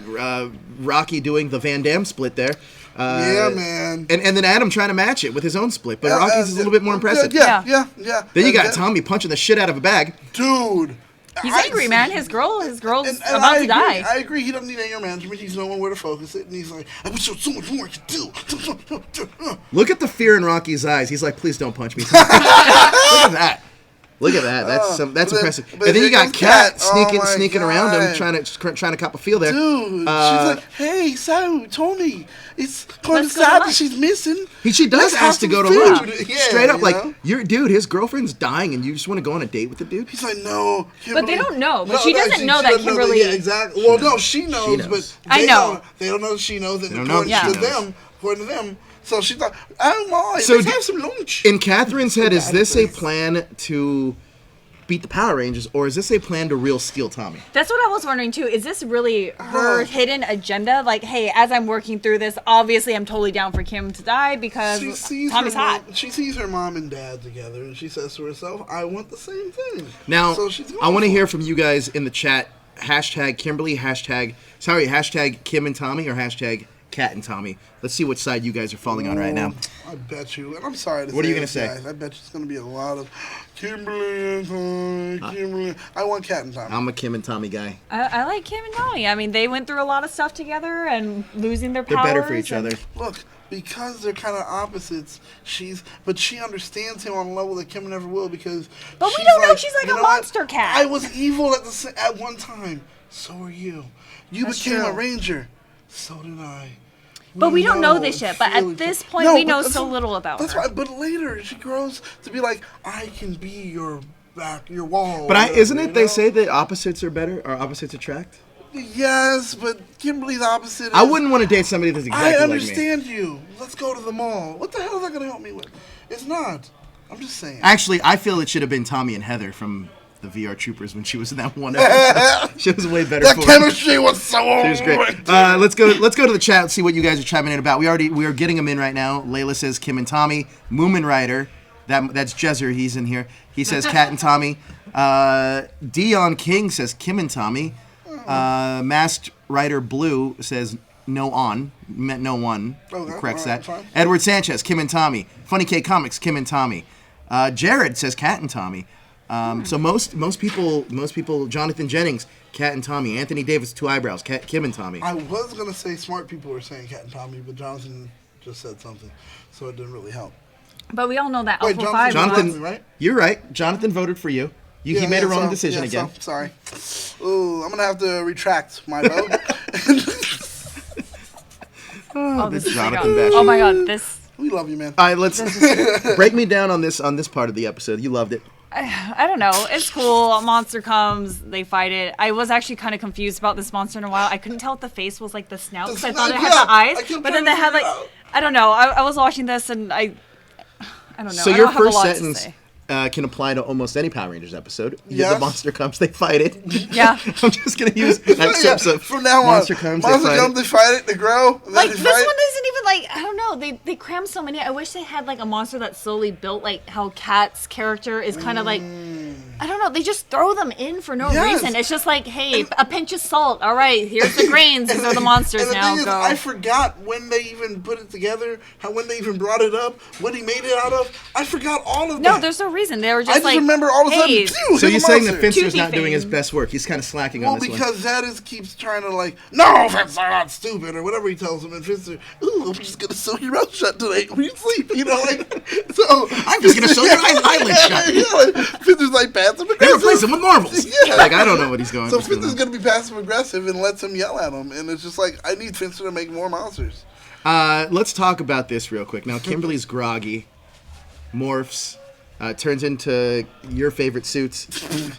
Rocky doing the Van Damme split there. Yeah, man. And then Adam trying to match it with his own split. But Rocky's is a little bit more impressive. Yeah. Then you got Tommy punching the shit out of a bag. Dude. He's angry, man. His girl's and about to die. I agree. He doesn't need anger management. He's knowing where to focus it. And he's like, I wish there was so much more I could do. Look at the fear in Rocky's eyes. He's like, please don't punch me. Look at that. Look at that. That's impressive. But And then you got Kat sneaking God. around him, trying to cop a feel there. Dude, she's like, hey, so, Tony, it's kind of Let's go sad to that lunch. she's missing. She does Let's have ask to some go to food. lunch. Yeah, Straight up, you like, know? dude, his girlfriend's dying and you just want to go on a date with the dude? He's like, no, Kimberly. But they don't know. But she doesn't know that doesn't Kimberly. Yeah, exactly. Well, no, she knows, but I know. They don't know that she knows. They don't know that she knows. According to them. So she's like, oh my, So let's have some lunch. In Catherine's head, is this a plan to beat the Power Rangers, or is this a plan to real steal Tommy? That's what I was wondering too. Is this really her hidden agenda? Like, hey, as I'm working through this, obviously I'm totally down for Kim to die because Tommy's hot. She sees her mom and dad together, and she says to herself, I want the same thing. Now, So she's going I want to for hear it. from you guys in the chat. Hashtag Kimberly, hashtag Kim and Tommy, or hashtag Kat and Tommy. Let's see which side you guys are falling on right now. I bet you, and I'm sorry to say What are you gonna gonna say? Guys, I bet you it's going to be a lot of Kimberly and Tommy, Kimberly. I want Kat and Tommy. I'm a Kim and Tommy guy. I like Kim and Tommy. I mean, they went through a lot of stuff together and losing their They're powers. better for each and- other. Look, because they're kind of opposites, but she understands him on a level that Kim never will because. But we don't know. She's like "You a know what? monster cat." I was evil at one time. So are you. You That's became true. a ranger. So did I. But we don't know this and yet. But feel at each this other. point, No, we but know that's so what- little about That's her. why. But later she grows to be like, I can be your back, your wall. But isn't you it they know? say that opposites are better, or opposites attract? Yes, but Kimberly's opposite. I is, wouldn't want to date somebody that's exactly I like me. understand you. Let's go to the mall. What the hell is that going to help me with? It's not. I'm just saying. Actually, I feel it should have been Tommy and Heather from the VR Troopers when she was in that one episode. She was way better That for it. chemistry was so. She was great. Let's go to the chat and see what you guys are chiming in about. We are getting them in right now. Layla says Kim and Tommy. Moomin Rider, that's Jezer. He's in here. He says Kat and Tommy. Dion King says Kim and Tommy. Masked Rider Blue says no on. Meant no one. Okay, Corrects all right, that. fine. Edward Sanchez, Kim and Tommy. Funny K Comics, Kim and Tommy. Jared says Kat and Tommy. So most people, Jonathan Jennings, Kat and Tommy. Anthony Davis, two eyebrows, Kim and Tommy. I was going to say smart people were saying Kat and Tommy, but Jonathan just said something, so it didn't really help. But we all know that Wait, Alpha 5 Jonathan, Tommy, right? You're right. Jonathan voted for you. He made a wrong decision again. So, sorry. Ooh, I'm going to have to retract my vote. Oh, this is Jonathan like Bash. oh my god, this. We love you, man. All right, let's break me down on this part of the episode. You loved it. I don't know. It's cool. A monster comes. They fight it. I was actually kind of confused about this monster in a while. I couldn't tell if the face was like the snout because I thought it had the I eyes. kept But trying then they to had figure like, it out. I don't know. I was watching this and I don't know. So I your don't have a first lot to sentence say. can apply to almost any Power Rangers episode. Yes. The monster comes, they fight it. Yeah. I'm just gonna use that Yeah, episode. from now on, Monster comes, they fight it. they fight it, they grow. And then Like they this fight. one isn't even like I don't know. They cram so many. I wish they had like a monster that's slowly built, like how Kat's character is kind of like. I don't know. They just throw them in for no Yes. reason. It's just like, hey, a pinch of salt. All right, here's the grains. These are the monsters And the now. thing is, Go. I forgot when they even put it together, when they even brought it up, what he made it out of. I forgot all of that. No, there's no reason. They were just I just like, remember all of a hey, sudden, phew, So here's you're a saying that monster. Finster's Toothy not doing his thing. best work. He's kind of slacking Well, on this one. because Zadis keeps trying to no, Finster, I'm not stupid, or whatever he tells him, and Finster, ooh, I'm just gonna sew your mouth shut today when you sleep, so I'm just gonna sew your eyelids shut. Yeah, Finster's like passive They aggressive. replace him with marbles. Yeah. Like I don't know what he's going. So what's going Finster's on. gonna be passive aggressive and lets him yell at him, and it's just like I need Finster to make more monsters. Let's talk about this real quick. Now, Kimberly's groggy, morphs, turns into your favorite suits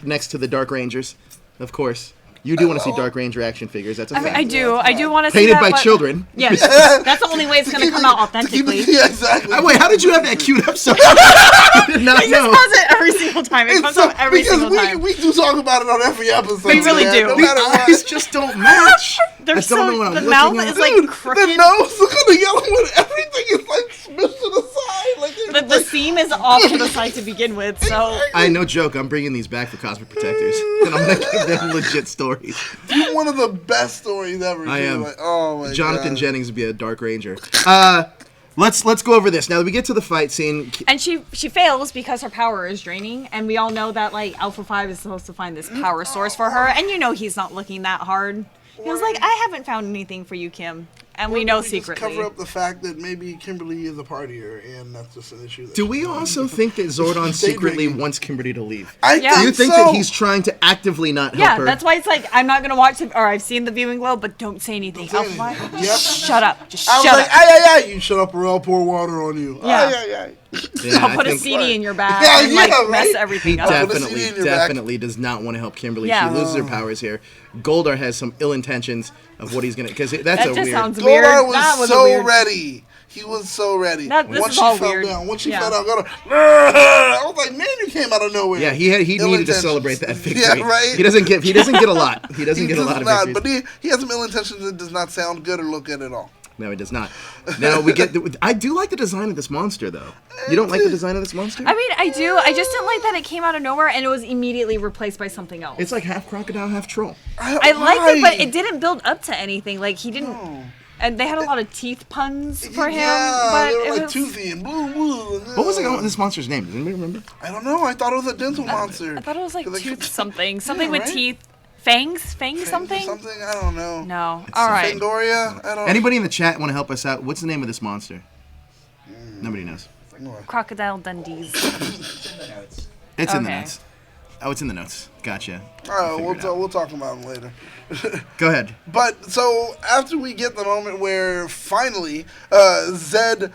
next to the Dark Rangers, of course. You do want to see Dark Ranger action figures. That's a I fact. mean, I do want to see Painted that, by but- children. Yes, that's the only way it's going to come out authentically. Yeah, exactly. Oh, wait, how did you have that queued up so I did not It know. just does it every single time. It comes up every single time. We do talk about it on every episode. We really man. do. No The matter what. eyes just don't match. They're I don't know what I'm the looking mouth at. is like Dude, crooked. the nose, look at the yellow one. Everything is like smushed to the side. Like The seam is off to the side to begin with, so No joke, I'm bringing these back for Cosmic Protectors. And I'm going to give them legit stories. You're one of the best stories ever. I dude. am. Like, oh my Jonathan God. Jennings would be a Dark Ranger. Let's go over this. Now that we get to the fight scene. and she fails because her power is draining, and we all know that like Alpha 5 is supposed to find this power source for her, and you know he's not looking that hard. He was like, I haven't found anything for you, Kim. And we know Just secretly. cover up the fact that maybe Kimberly is a partier, and that's just an issue. Do we also think that Zordon secretly drinking. wants Kimberly to leave? I Yeah. think Do you think so. that he's trying to actively not help Yeah, her? that's why it's like, I'm not going to watch it, or I've seen the viewing globe, but don't say anything. Don't say Alpha 5, anything. Yep. shut up. Just I was shut like, up. ay. You shut up or I'll pour water on you. Yeah. Ay. Yeah, I'll I put a think CD in your bag Yeah, and like yeah, mess right? everything up. Put a CD in your back. definitely does not want to help Kimberly. Yeah. She loses her powers here. Goldar has some ill intentions of what he's gonna, because that's That a just weird. sounds weird. Goldar That was was so weird. ready. He was so ready. This Once is she all fell weird. down, once she Yeah. fell down, Goldar. I was like, man, you came out of nowhere. Yeah, he Ill needed to intentions. celebrate that victory. Yeah, right. He doesn't get a lot. He doesn't He get a does lot of not, victories. but he has some ill intentions that does not sound good or look good at all. No, he does not. Now we get. I do like the design of this monster, though. You don't like the design of this monster? I mean, I do. I just didn't like that it came out of nowhere and it was immediately replaced by something else. It's like half crocodile, half troll. I liked it, but it didn't build up to anything. Like, he didn't. And they had a lot of teeth puns for him. Yeah, but they were it like was, toothy and blue. What was this monster's name? Does anybody remember? I don't know. I thought it was a dental monster. I thought it was like 'Cause they tooth kept- something. Something with right? teeth. Fangs something? Something? I don't know. No. All right. Fangoria? I don't Anybody in the chat want to help us out? What's the name of this monster? Nobody knows. Crocodile Dundee's. It's in the Okay. notes. Oh, it's in the notes. Gotcha. Oh, Figure it out. we'll talk about them later. Go ahead. But so after we get the moment where finally Zed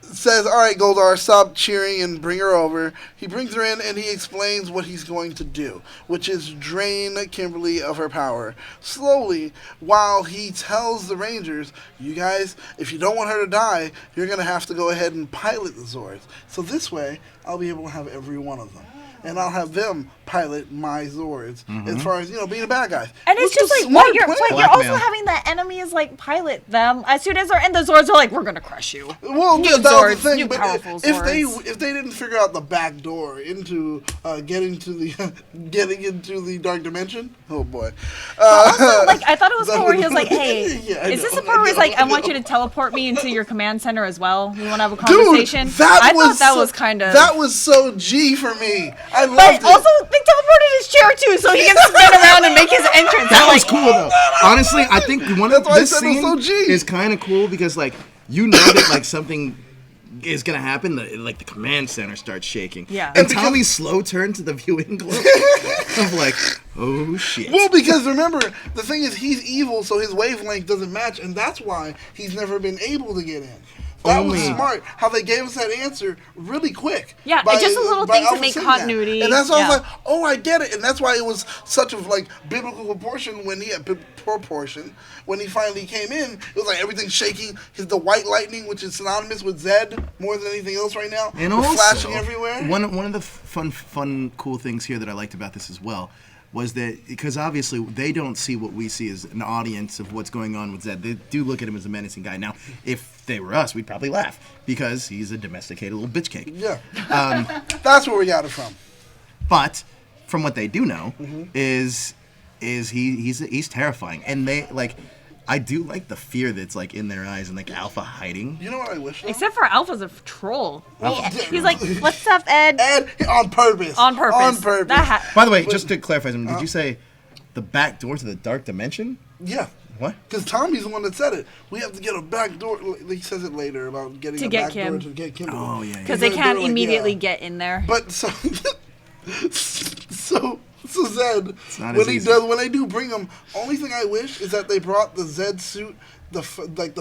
says, "All right, Goldar, stop cheering and bring her over." He brings her in and he explains what he's going to do, which is drain Kimberly of her power slowly, while he tells the Rangers, "You guys, if you don't want her to die, you're gonna have to go ahead and pilot the Zords. So this way, I'll be able to have every one of them." And I'll have them pilot my Zords as far as, being a bad guy. And it's Which just was like, smart what you're, plan. but you're also Blackmail. having the enemies like pilot them as soon as they're in the Zords are like, we're gonna crush you. Well, New that was the Zords, thing, new but powerful if they Zords. if they didn't figure out the back door into getting into the dark dimension, oh boy. Also, like, I thought it was cool where he was like, hey, Yeah, I is this know, the part where he's like, I know. want you to teleport me into your command center as well? We want to have a Dude, conversation? I thought that was kind of... that was so G for me. I loved But it. also, they teleported his chair too, so he can spin around and make his entrance. That I'm was like, cool though. Honestly, I think one of That's why I this said it was scene so G. is kind of cool because like that like something is gonna happen. Like the command center starts shaking. Yeah. And Tommy's slow turn to the viewing globe of like, oh shit. Well, because remember, the thing is, he's evil, so his wavelength doesn't match, and that's why he's never been able to get in. That was Only- smart, how they gave us that answer really quick. Yeah, by- just a little by thing to Alpha make saying that. continuity. And that's why I Yeah. was like, oh, I get it. And that's why it was such a, like, biblical proportion when he finally came in. It was like everything shaking. The white lightning, which is synonymous with Zed more than anything else right now, And was also, flashing everywhere. One of the fun, cool things here that I liked about this as well was that because obviously they don't see what we see as an audience of what's going on with Zed. They do look at him as a menacing guy. Now, if they were us, we'd probably laugh because he's a domesticated little bitch cake. Yeah. That's where we got it from. But from what they do know Mm-hmm. is he's terrifying, and they like. I do like the fear that's like in their eyes and like Alpha hiding. You know what I wish though? except for Alpha's a troll. Alpha- He's like, what's up, Ed? And on purpose. On purpose. On purpose. By the way, just to clarify something, did you say the back door to the dark dimension? Yeah. What? Because Tommy's the one that said it. We have to get a back door. He says it later about getting To a get back Kim. door to get Kimberly. Oh, yeah, yeah. Because they can't like, immediately yeah. get in there. But so Zed, not as easy. when they do bring him, only thing I wish is that they brought the Zed suit the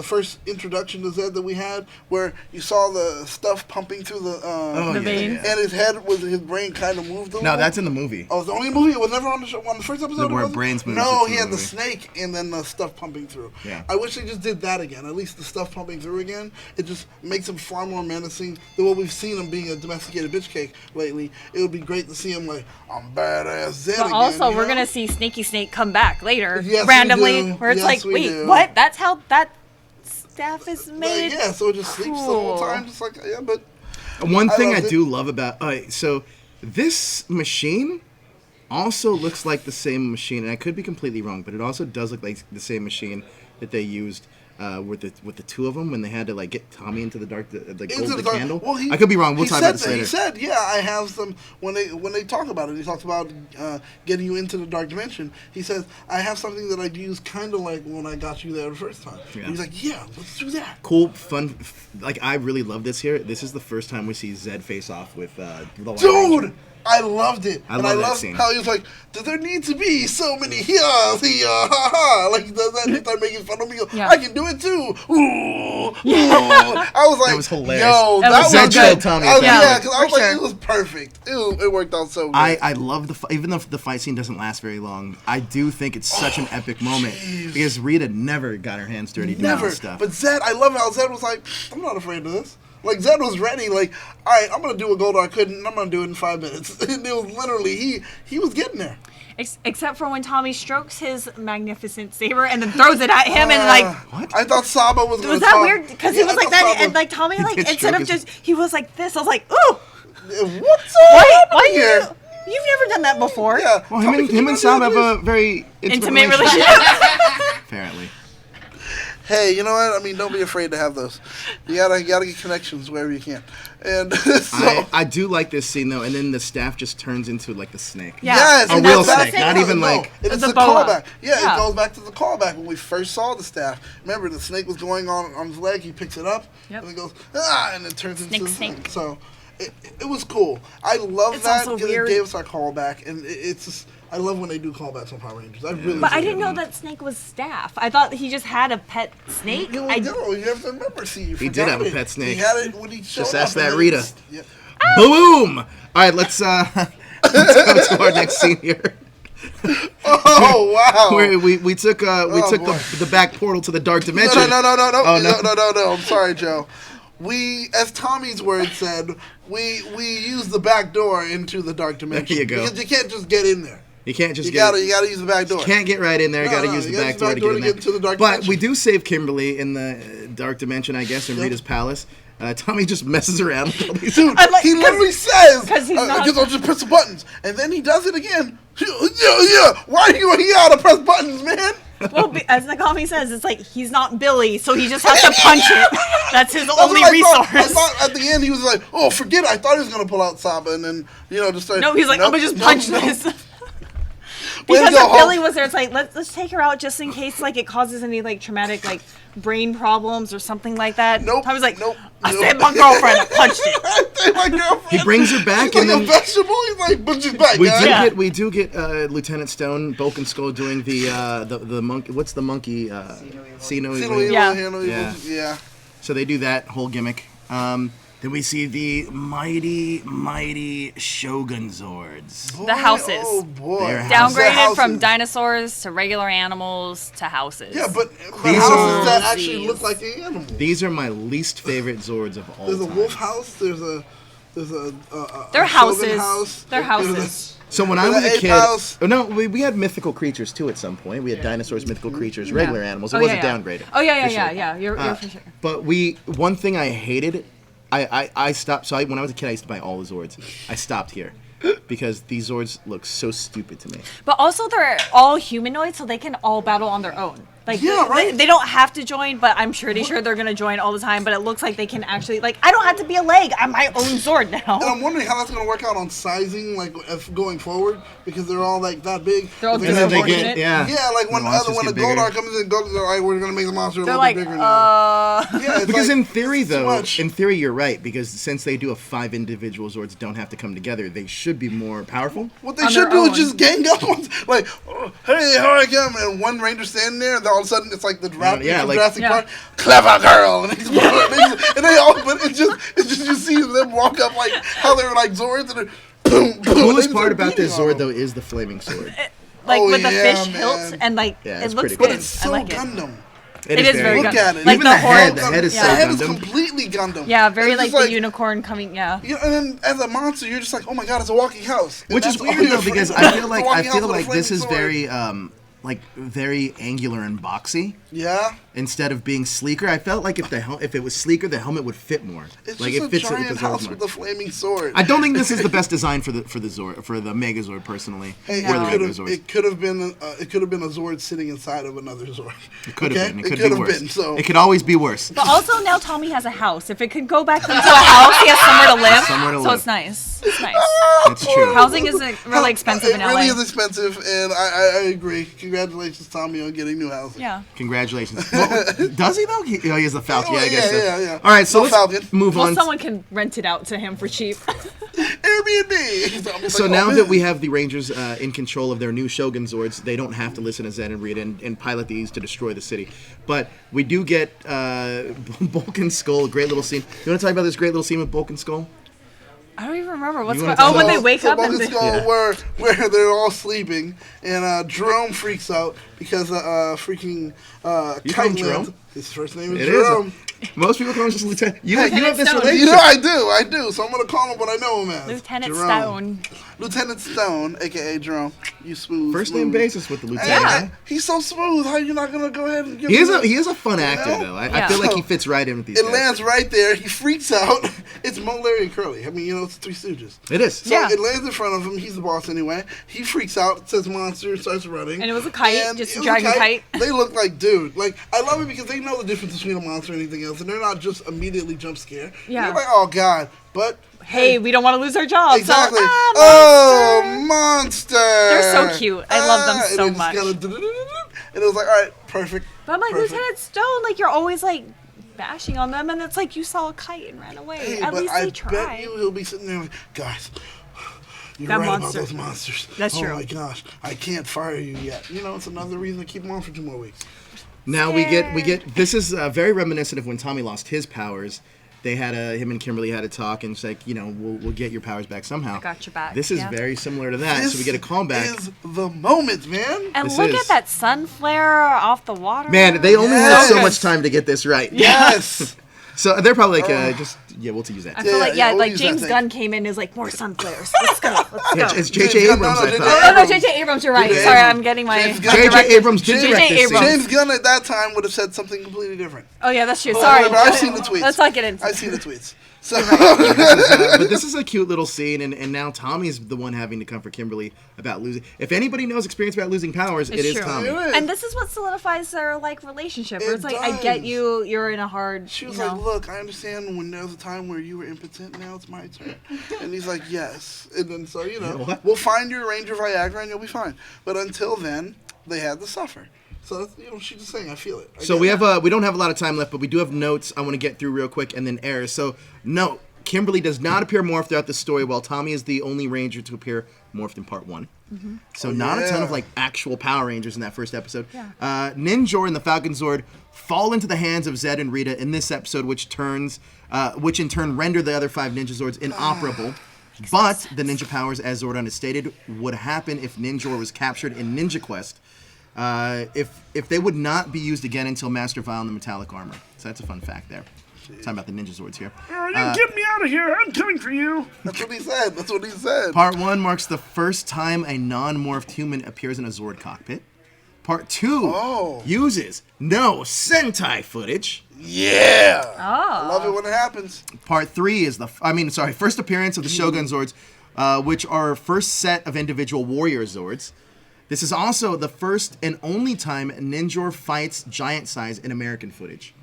first introduction to Zed that we had, where you saw the stuff pumping through the veins, and his brain kind of moved a little. No, that's in the movie. Oh, it's the only movie. It was never on the show. On the first episode, Where brains move. No, in he the had the movie. snake and then the stuff pumping through. Yeah. I wish they just did that again. At least the stuff pumping through again. It just makes him far more menacing than what we've seen him being a domesticated bitch cake lately. It would be great to see him like, I'm badass Zed But again. also, you we're know? gonna see Snaky Snake come back later, Yes, we randomly, do. where it's Yes, like, we wait, do. what? That's how that staff is made. Yeah, so it just sleeps the whole Cool. time, just like but. One thing I loved it. do love about so this machine also looks like the same machine, and I could be completely wrong, but it also does look like the same machine that they used with the two of them when they had to like get Tommy into the dark, like Into hold the dark- candle. Well, I could be wrong. We'll he talk said about this that. later. He said, "Yeah, I have some." When they talk about it, he talks about getting you into the dark dimension. He says, "I have something that I'd use kind of like when I got you there the first time." Yeah. And he's like, "Yeah, let's do that." Cool, fun. Like I really love this here. This is the first time we see Zed face off with the White Dude, Ranger. I loved it. I And love I that love scene. how he was like, "Does there need to be so many here? Ha ha!" Like he does that. He started making fun of me. Yeah. I can do it too. Ooh, ooh. I was like, That was hilarious. "Yo, That that was was so good." good. Tommy. Yeah, because I was For like, sure. it was perfect. It worked out so good. I love even though the fight scene doesn't last very long, I do think it's such an epic moment jeez. because Rita never got her hands dirty doing Never. this stuff. But Zed, I love how Zed was like, I'm not afraid of this. Like, Zed was ready. Like, all right, I'm going to do a Goldar couldn't, and I'm going to do it in 5 minutes. And it was literally, he was getting there. Except for when Tommy strokes his magnificent saber and then throws it at him, and like, What? I thought Saba was going to was that weird? Because he was like that, and like Tommy, like did instead of stroke his- just, he was like this. I was like, ooh, What's why here? you've never done that before. Yeah. Well, Tommy, him and Sam have a very Intimate relationship. apparently. Hey, you know what? I mean, don't be afraid to have those. You gotta get connections wherever you can. And so, I do like this scene though, and then the staff just turns into like the snake. Yeah. yes, A and real that's- snake, not even like- It's The the boa. callback. Yeah, Yeah. it goes back to the callback when we first saw the staff. Remember, the snake was going on his leg. He picks it up, Yep. and it goes and it turns Snake, into the snake. So it was cool. I love It's that also because weird. it gave us our callback, and it's just, I love when they do callbacks on Power Rangers. I really. But I do. didn't know that Snake was staff. I thought he just had a pet snake. You have to remember. See, you He did forgot have a it. pet snake. He had it when he showed Just up. ask that and Rita. it's- Yeah. Boom! All right, let's let's go to our next scene here. Oh wow! Where we took boy. the back portal to the dark dimension. No. Oh, no. No. I'm sorry, Joe. We, as Tommy's word said, we use the back door into the dark dimension. There you go. Because you can't just get in there. You can't just You gotta use the back door. can't get right in there. No, Got to no, use the you gotta back door to get in there. into the dark But dimension. we do save Kimberly in the dark dimension, I guess, in Rita's palace. Tommy just messes around with all these. Dude, I like- he literally says, 'cause he's not- I guess I'll just press the buttons. And then he does it again. Yeah. Why are you here to press buttons, man? Well, as Nagami says, it's like he's not Billy, so he just has to punch it. That's his That's only what I resource. thought. I thought at the end he was like, oh, forget it. I thought he was going to pull out Saba and then, just start. No, he's like, nope, I'm gonna just nope, punch nope. this. Way to Because go, if Billy Hulk. was there, it's like let's take her out just in case like it causes any like traumatic like brain problems or something like that. Nope, I was like, nope, I nope. saved my girlfriend. I punched it. I saved my girlfriend. He brings her back, She's and like then a vegetable. He's like, but she's back, we guys. do Yeah. get Lieutenant Stone, Bulk and Skull doing the monkey. What's the monkey? See the way Sino. you Yeah. handle Yeah. it. Yeah. So they do that whole gimmick. Then we see the mighty Shogun Zords. Boy, The houses. Oh, boy. They're Downgraded houses. from dinosaurs to regular animals to houses. Yeah, but These houses are- that actually look like an animal. These are my least favorite Zords of all There's a time. wolf house. There's a They're a Shogun houses. house. They're There's houses. So when I There's was an a ape kid, house. oh no, we had mythical creatures too at some point. We had dinosaurs, mythical creatures, regular animals. It wasn't downgraded. Oh yeah, for sure. You're for sure. But one thing I hated, I stopped. So when I was a kid, I used to buy all the Zords. I stopped here because these Zords look so stupid to me. But also they're all humanoid, so they can all battle on their own. Like Yeah, right. they don't have to join, but I'm pretty sure they're gonna join all the time. But it looks like they can actually like I don't have to be a leg. I'm my own Zord And now. I'm wondering how that's going to work out on sizing, like if going forward, because they're all like that big. They're all If And then they disproportionate. get Yeah, like when the monsters when the get bigger. Goldar comes in, Goldar, all right, we're going to make the monster a They're little like, bit bigger now. Yeah, it's Because like, in theory, it's too though, much. in theory, you're right. Because since they do a 5 individual Zords don't have to come together, they should be more powerful. What they on should their do is own. just gang up on, like, oh, hey, how I come, and one ranger standing there, they'll all of a sudden it's like the rap from like- Jurassic Park. Clever girl, and they all, but it's just you see them walk up like how they're like Zords, and boom, The coolest part about this Zord though is the flaming sword. Like Oh, with the yeah, fish hilt, man. and like Yeah, it it's looks pretty good. cool. But it's so I like it. Gundam. It is very Look Gundam. at it. Like Even the the head, horn. the head is The so head is Gundam. completely Gundam. Yeah, very And it's like just the unicorn coming. Yeah. You know, and then as a monster, you're just like, oh my god, it's a walking house. And Which is that's all weird you're though, afraid because of. I feel It's a like walking house with a this flaming is sword. very angular and boxy Yeah. instead of being sleeker. I felt like if it was sleeker, the helmet would fit more. It's like just it a fits it with giant the house Zords with more. a flaming sword. I don't think this is the best design for the Megazord personally, Hey, or the it regular Zords. could have been a Zord sitting inside of another Zord. It could have Okay? been. It could could be have worse. been. So It could always be worse. But also now Tommy has a house. If it could go back into a house, he has somewhere to live. Somewhere to so live. it's nice. It's nice. That's true. Housing is really expensive in It LA. really is expensive, and I agree. Congratulations, Tommy, on getting new housing. Yeah. Congratulations. Well, does he though? He has a Falcon. Yeah, I guess so. Yeah. All right, so No let's Falcon. move Well, on. someone can rent it out to him for cheap. Airbnb. So now that we have the Rangers in control of their new Shogun Zords, they don't have to listen to Zed and Rita and pilot these to destroy the city. But we do get Bulk and Skull, a great little scene. You want to talk about this great little scene with Bulk and Skull? I don't even remember what's You going wanna on. Oh, tell when us? they wake up and Bulk they, and Skull where they're all sleeping, and Jerome freaks out because freaking You call him Kite Jerome? lands. His first name is It Jerome. is. Most people call him just Lieutenant. You have this Stone. relationship. You know, I do. So I'm gonna call him what I know him as. Lieutenant Jerome. Stone. Lieutenant Stone, aka Jerome. You smooth. First name smooth. basis with the lieutenant. Yeah. Huh? He's so smooth. How are you not gonna go ahead and give He him is a fun actor know? though. I Yeah. feel like he fits right in with these It guys. lands right there. He freaks out. It's Mo, Larry, and Curly. I mean, you know, it's Three Stooges. It is. So Yeah. it lands in front of him. He's the boss anyway. He freaks out, says monster, starts running. And it was a kite, And just it a was dragon kite. They look like, dude. Like, I love it because they know the difference between a monster and anything else, and they're not just immediately jump scare. Yeah. They're like, oh god. But Hey, we don't want to lose our job. exactly. So, Oh, monster! They're so cute. I love them And so it just much. and it was like, all right, perfect. But I'm like, perfect. Lieutenant Stone, like you're always like bashing on them, and it's like you saw a kite and ran away. Hey, At but least I they bet try. you he'll be sitting there like, guys, you're That right monster. about those monsters. That's oh true. my gosh, I can't fire you yet. You know, it's another reason to keep them on for 2 more weeks. Now we get this is very reminiscent of when Tommy lost his powers. They had him and Kimberly had a talk, and it's like, you know, we'll get your powers back somehow. I got your back, This is yeah. very similar to that, so we get a callback. This is the moment, man. And This look is. at that sun flare off the water. Man, they only had Yes. so much time to get this right. Yes. So they're probably like, we'll use that. I feel like, yeah, we'll like use James that Gunn came in and is like, more sun flares. Let's go. Let's go. Yeah, it's J.J. James Gunn, Abrams, no, I J.J. thought. Oh, no, J.J. Abrams, you're right. J.J. Sorry, Abrams. I'm getting my... James Gunn. J.J. Abrams did J.J. direct this scene. Abrams. James Gunn at that time would have said something completely different. Oh, yeah, that's true. Sorry. Whatever, I've seen the tweets. Let's not get into I've seen the tweets. So But this is a cute little scene, and now Tommy's the one having to comfort Kimberly about losing. If anybody knows experience about losing powers, it It's is true. Tommy. It is. And this is what solidifies their like relationship. Where It it's like, I get does. you. You're in a hard. she was you know. like, look, I understand when there was a time where you were impotent, now it's my turn. And he's like, yes. And then so, you know, What? we'll find your Ranger Viagra and you'll be fine. But until then, they had to suffer. So that's, you know, she's just saying, I feel it. So we don't have a lot of time left, but we do have notes I want to get through real quick, and then errors. So note, Kimberly does not appear morphed throughout the story, while Tommy is the only Ranger to appear morphed in part 1. So not a ton of like actual Power Rangers in that first episode. Yeah. Ninjor and the Falcon Zord fall into the hands of Zed and Rita in this episode, which in turn render the other 5 Ninja Zords inoperable. But the ninja powers, as Zordon has stated, would happen if Ninjor was captured in Ninja Quest. If they would not be used again until Master Vile in the metallic armor. So that's a fun fact there. Talking about the Ninja Zords here. Oh, you get me out of here. I'm coming for you. That's what he said. That's what he said. Part 1 marks the first time a non-morphed human appears in a Zord cockpit. Part 2 uses no Sentai footage. Yeah. Oh. I love it when it happens. Part 3 is first appearance of the Shogun Zords, which are first set of individual warrior Zords. This is also the first and only time Ninjor fights giant size in American footage.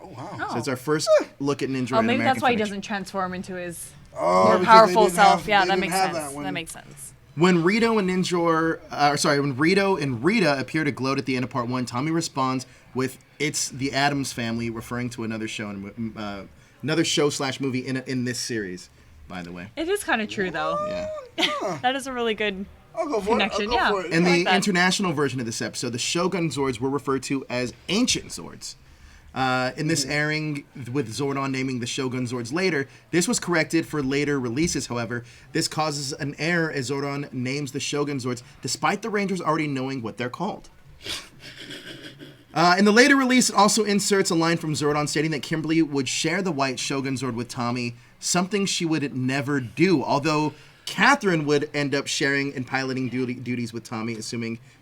Oh, wow. So it's our first look at Ninjor Oh, in maybe American that's why he footage. doesn't transform into his Oh, more because they powerful didn't self. have- Yeah, they that didn't makes have sense. one. That makes sense. When Rito and Rita appear to gloat at the end of part 1, Tommy responds with "It's the Addams Family," referring to another show / movie in this series. By the way, It is kind of true, though. yeah. That is a really good. I'll go for connection. it. I'll go for it. In I the like that. international version of this episode, the Shogun Zords were referred to as Ancient Zords. In this airing, with Zordon naming the Shogun Zords later, this was corrected for later releases, however. This causes an error as Zordon names the Shogun Zords, despite the Rangers already knowing what they're called. In the later release, it also inserts a line from Zordon stating that Kimberly would share the white Shogun Zord with Tommy, something she would never do, although Katherine would end up sharing and piloting duties with Tommy,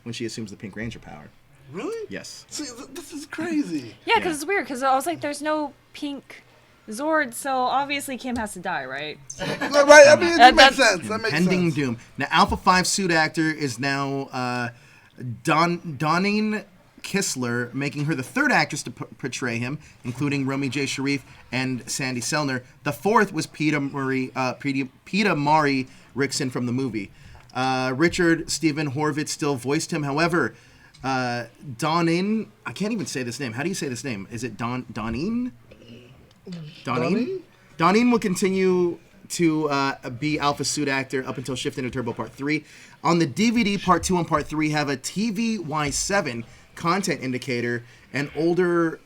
when she assumes the Pink Ranger power. Really? Yes. See, this is crazy. Yeah, because it's weird. Because I was like, there's no pink Zord, so obviously Kim has to die, right? Right? I mean, that makes sense. That makes Pending sense. doom. Now, Alpha 5 suit actor is now Donine Kistler, making her the third actress to portray him, including Romy J. Sharif and Sandy Selner. The fourth was Peter Mari Rickson from the movie. Richard Stephen Horvitz still voiced him. However, Donine, I can't even say this name. How do you say this name? Is it Donine? Donine will continue to be Alpha suit actor up until Shift into Turbo Part 3. On the DVD, Part 2 and Part 3 have a TVY7 content indicator, an older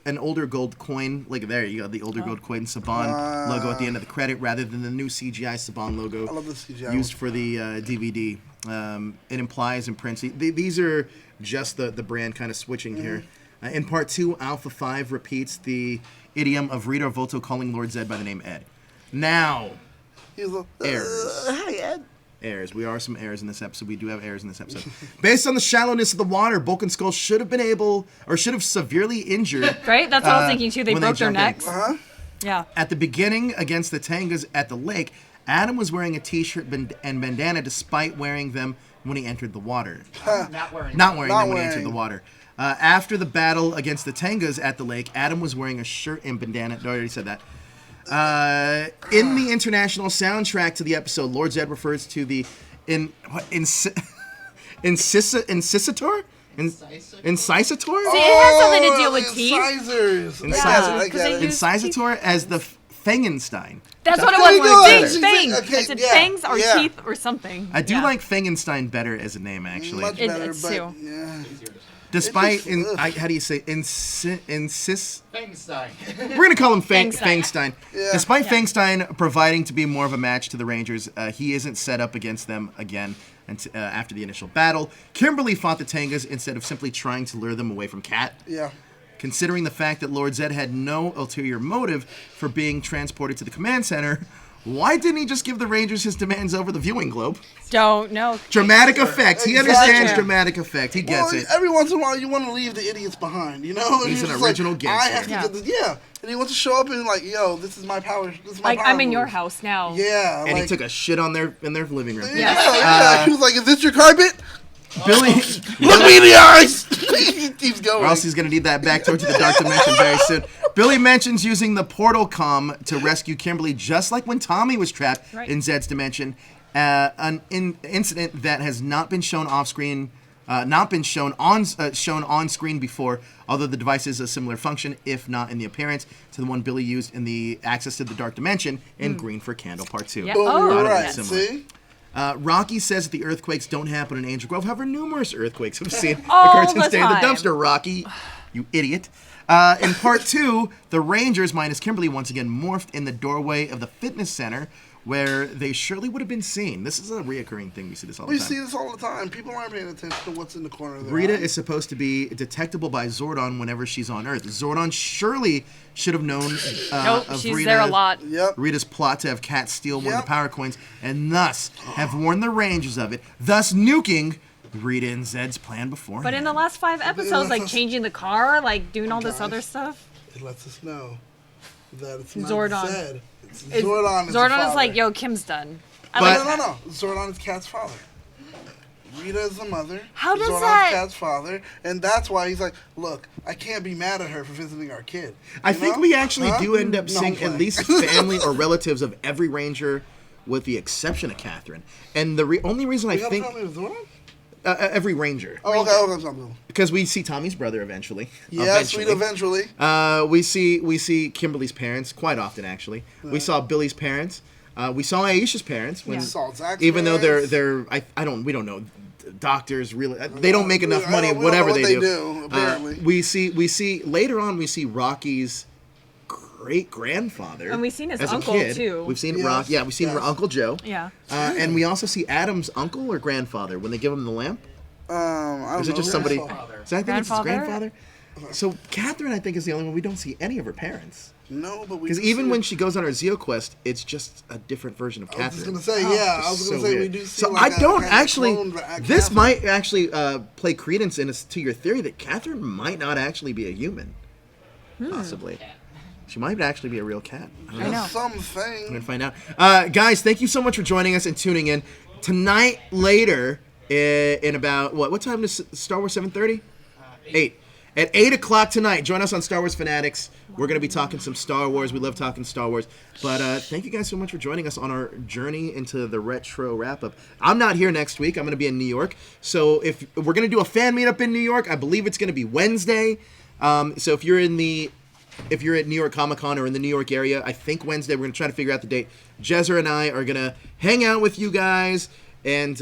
gold coin. Like there, you got the older gold coin Saban logo at the end of the credit, rather than the new CGI Saban logo I love the CGI used for the DVD. It implies and prints. These are just the brand kind of switching here. In Part 2, Alpha 5 repeats the idiom of Rita Volto calling Lord Zed by the name Ed. Now, He's like, errors. hi, Ed. Errors. We are some errors in this episode. We do have errors in this episode. Based on the shallowness of the water, Bulk and Skull should have severely injured. Right? That's what I was thinking too. They when they broke their jumped in. necks. Yeah. At the beginning, against the Tangas at the lake, Adam was wearing a t-shirt and bandana despite wearing them when he entered the water. Not wearing. Not wearing them when he entered the water. After the battle against the Tangas at the lake, Adam was wearing a shirt and bandana. No, I already said that. In the international soundtrack to the episode, Lord Zed refers to the incisitor? Incisitor? See, it has something to do with teeth. Incisors. Yeah, I get it. use Incisitor as the Fangenstein. That's what it There you was. go. Fangs. Fangs. Okay, I said yeah, fangs or yeah. teeth or something. I do Yeah. like Fangenstein better as a name, actually. Much better, It's but too. yeah. Despite, It just- how do you say, insist? Fangstein. We're going to call him Fangstein. Fangstein. Yeah. Despite Fangstein providing to be more of a match to the Rangers, he isn't set up against them again after the initial battle. Kimberly fought the Tangas instead of simply trying to lure them away from Kat. Yeah. Considering the fact that Lord Zed had no ulterior motive for being transported to the command center, why didn't he just give the Rangers his demands over the viewing globe? Don't know. Dramatic effect. He Exactly. understands dramatic effect. He gets Well, it. every once in a while, you want to leave the idiots behind, you know? And He's you're an just like, original I gangster. have to Yeah. get this. Yeah. And he wants to show up and like, yo, this is my power. This is my Like, power I'm in your move. house now. Yeah. And like, he took a shit on in their living room. Yeah. He was like, is this your carpet? Billy, Look me in the eyes. He keeps going. or else he's going to need that back door to the dark dimension very soon. Billy mentions using the portal comm to rescue Kimberly, just like when Tommy was trapped Right. in Zed's dimension. An incident that has not been shown off screen, shown on screen before. Although the device is a similar function, if not in the appearance, to the one Billy used in the Access to the Dark Dimension in Green for Candle Part 2. Yeah. Boom, Oh, you're yeah. right. Similar. See? Rocky says that the earthquakes don't happen in Angel Grove. However, numerous earthquakes have seen All occur since the Day of the time. Dumpster, Rocky. You idiot. In Part 2, the Rangers, minus Kimberly, once again morphed in the doorway of the fitness center, where they surely would have been seen. This is a reoccurring thing. We see this all the We time. see this all the time. People aren't paying attention to what's in the corner of their Rita eye. is supposed to be detectable by Zordon whenever she's on Earth. Zordon surely should have known Nope, of she's Rita, there a lot. Yep. Rita's plot to have Kat steal one of Yep. the power coins, and thus have warned the Rangers of it, thus nuking Rita and Zed's plan before. But in the last 5 episodes, like us- changing the car, like doing all this other stuff. It lets us know that it's not Zordon. Zed. It's Zordon. Zordon is like, yo, Kim's done. I But- like, No. Zordon is Kat's father. Rita is the mother. How does Zordon's that- Kat's father, and that's why he's like, look, I can't be mad at her for visiting our kid. I You think know? we actually Huh? do end up No, seeing I'm at playing. least family or relatives of every Ranger, with the exception of Katherine. And the only reason I You got think family with Zordon? every Ranger, Oh, okay, okay. because we see Tommy's brother eventually. Yes, sweet, eventually. We see Kimberly's parents quite often, actually. We saw Billy's parents. We saw Aisha's parents when, Yeah. Saw Zach's even though parents. we don't know. Doctors really, they don't make enough money. We don't Whatever know what they they do. do, apparently. We see later on. We see Rocky's great grandfather, And we've seen his as a uncle, kid. too. We've seen Yes, Rock. Yeah, we've seen yes. Uncle Joe. Yeah. And we also see Adam's uncle or grandfather when they give him the lamp. I don't Or is it know. just somebody? Grandfather. So I think it's his Grandfather? grandfather. So Katherine, I think, is the only one we don't see any of her parents. No, but we Because do even see- when she goes on her Zeo quest, it's just a different version of I was just Katherine. gonna say, yeah. I was So gonna say we weird. do see. So like I don't a kind of actually. clone This Catherine. might actually play credence to your theory that Katherine might not actually be a human. Possibly, she might actually be a real cat. I don't know. I know. We're Something. gonna find out. Guys, thank you so much for joining us and tuning in tonight. Later, in about what time is Star Wars 7:30? 8. At 8 o'clock tonight, join us on Star Wars Fanatics. We're going to be talking some Star Wars. We love talking Star Wars. But thank you guys so much for joining us on our journey into the retro wrap-up. I'm not here next week. I'm going to be in New York. So if we're going to do a fan meetup in New York, I believe it's going to be Wednesday. So if you're at New York Comic-Con or in the New York area, I think Wednesday, we're going to try to figure out the date. Jezra and I are going to hang out with you guys and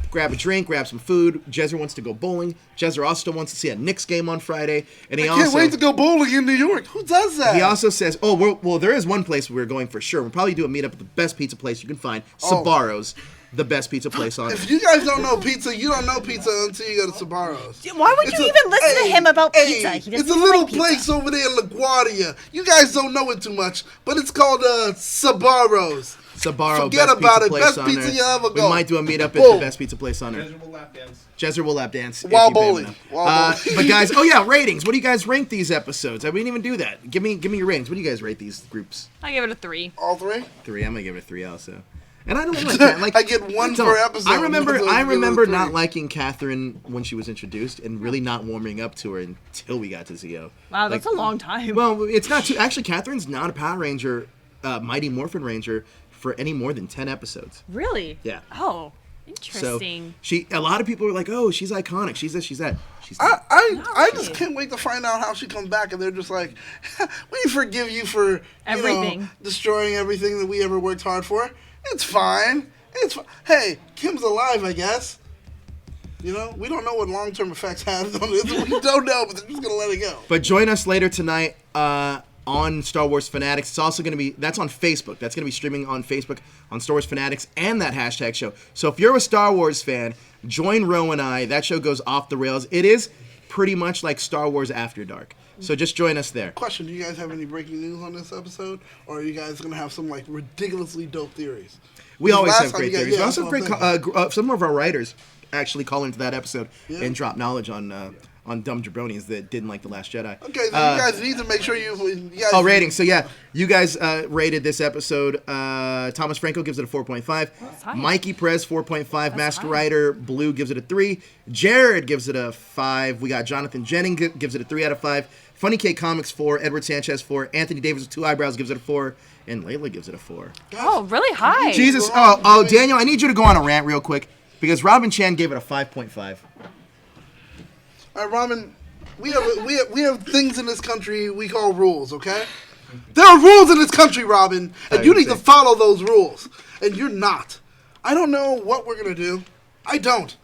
grab a drink, grab some food. Jezra wants to go bowling. Jezra also wants to see a Knicks game on Friday. And he Can't wait to go bowling in New York. Who does that? He also says, well, there is one place we're going for sure. We'll probably do a meetup at the best pizza place you can find, Sbarro's, the best pizza place on If you guys don't know pizza, you don't know pizza until you go to Sbarro's. Why would you even listen to him about pizza? He doesn't It's a even little like pizza. place over there in LaGuardia. You guys don't know it too much, but it's called Sbarro's. Sbarro, Forget best about pizza it. place Best on pizza there. you ever We go. might do a meetup at the Boom. best pizza place on there. Miserable lap dance. Jezra will lap dance. if While you pay him bowling. enough. While bowling. But guys, ratings. What do you guys rank these episodes? We didn't even do that. Give me your ratings. What do you guys rate these groups? I give it a 3. All three? 3. I'm gonna give it a 3 also. And I don't like that. Like I get one don't. per episode. I remember So I give it a not 3. liking Katherine when she was introduced and really not warming up to her until we got to Zeo. Wow, that's Like, a long time. Well, it's not too. Actually, Katherine's not a Power Ranger, Mighty Morphin Ranger for any more than 10 episodes. Really? Yeah. Oh, So interesting. a lot of people are like, "Oh, she's iconic. She's this, she's that." She's not. I just really. can't wait to find out how she comes back, and they're just like, we forgive you for Everything. destroying everything that we ever worked hard for. It's fine. It's Hey, Kim's alive, I guess. You know, we don't know what long-term effects have on this. We don't know, but they're just gonna let it go. But join us later tonight on Star Wars Fanatics. It's also going to be, that's on Facebook. That's going to be streaming on Facebook on Star Wars Fanatics and that hashtag show. So if you're a Star Wars fan, join Ro and I. That show goes off the rails. It is pretty much like Star Wars After Dark. So just join us there. Question: do you guys have any breaking news on this episode, or are you guys gonna have some like ridiculously dope theories? We always Last have time great you guys- theories. We yeah, also have that's great, what I'm thinking. some of our writers actually call into that episode Yeah. and drop knowledge on dumb jabronis that didn't like The Last Jedi. Okay, so you guys need to make sure you guys. Oh, ratings. So, yeah, you guys rated this episode. Thomas Franco gives it a 4.5. high. Mikey Perez, 4.5. Master high. Writer Blue gives it a 3. Jared gives it a 5. We got Jonathan Jennings gives it a 3 out of 5. Funny K Comics, 4. Edward Sanchez, 4. Anthony Davis with 2 eyebrows gives it a 4. And Layla gives it a 4. Oh, really high. Jesus. Wrong. Oh, Daniel, I need you to go on a rant real quick because Robin Chan gave it a 5.5. All right, Robin, we have things in this country we call rules, okay? There are rules in this country, Robin, and you need to follow those rules. And you're not. I don't know what we're going to do. I don't.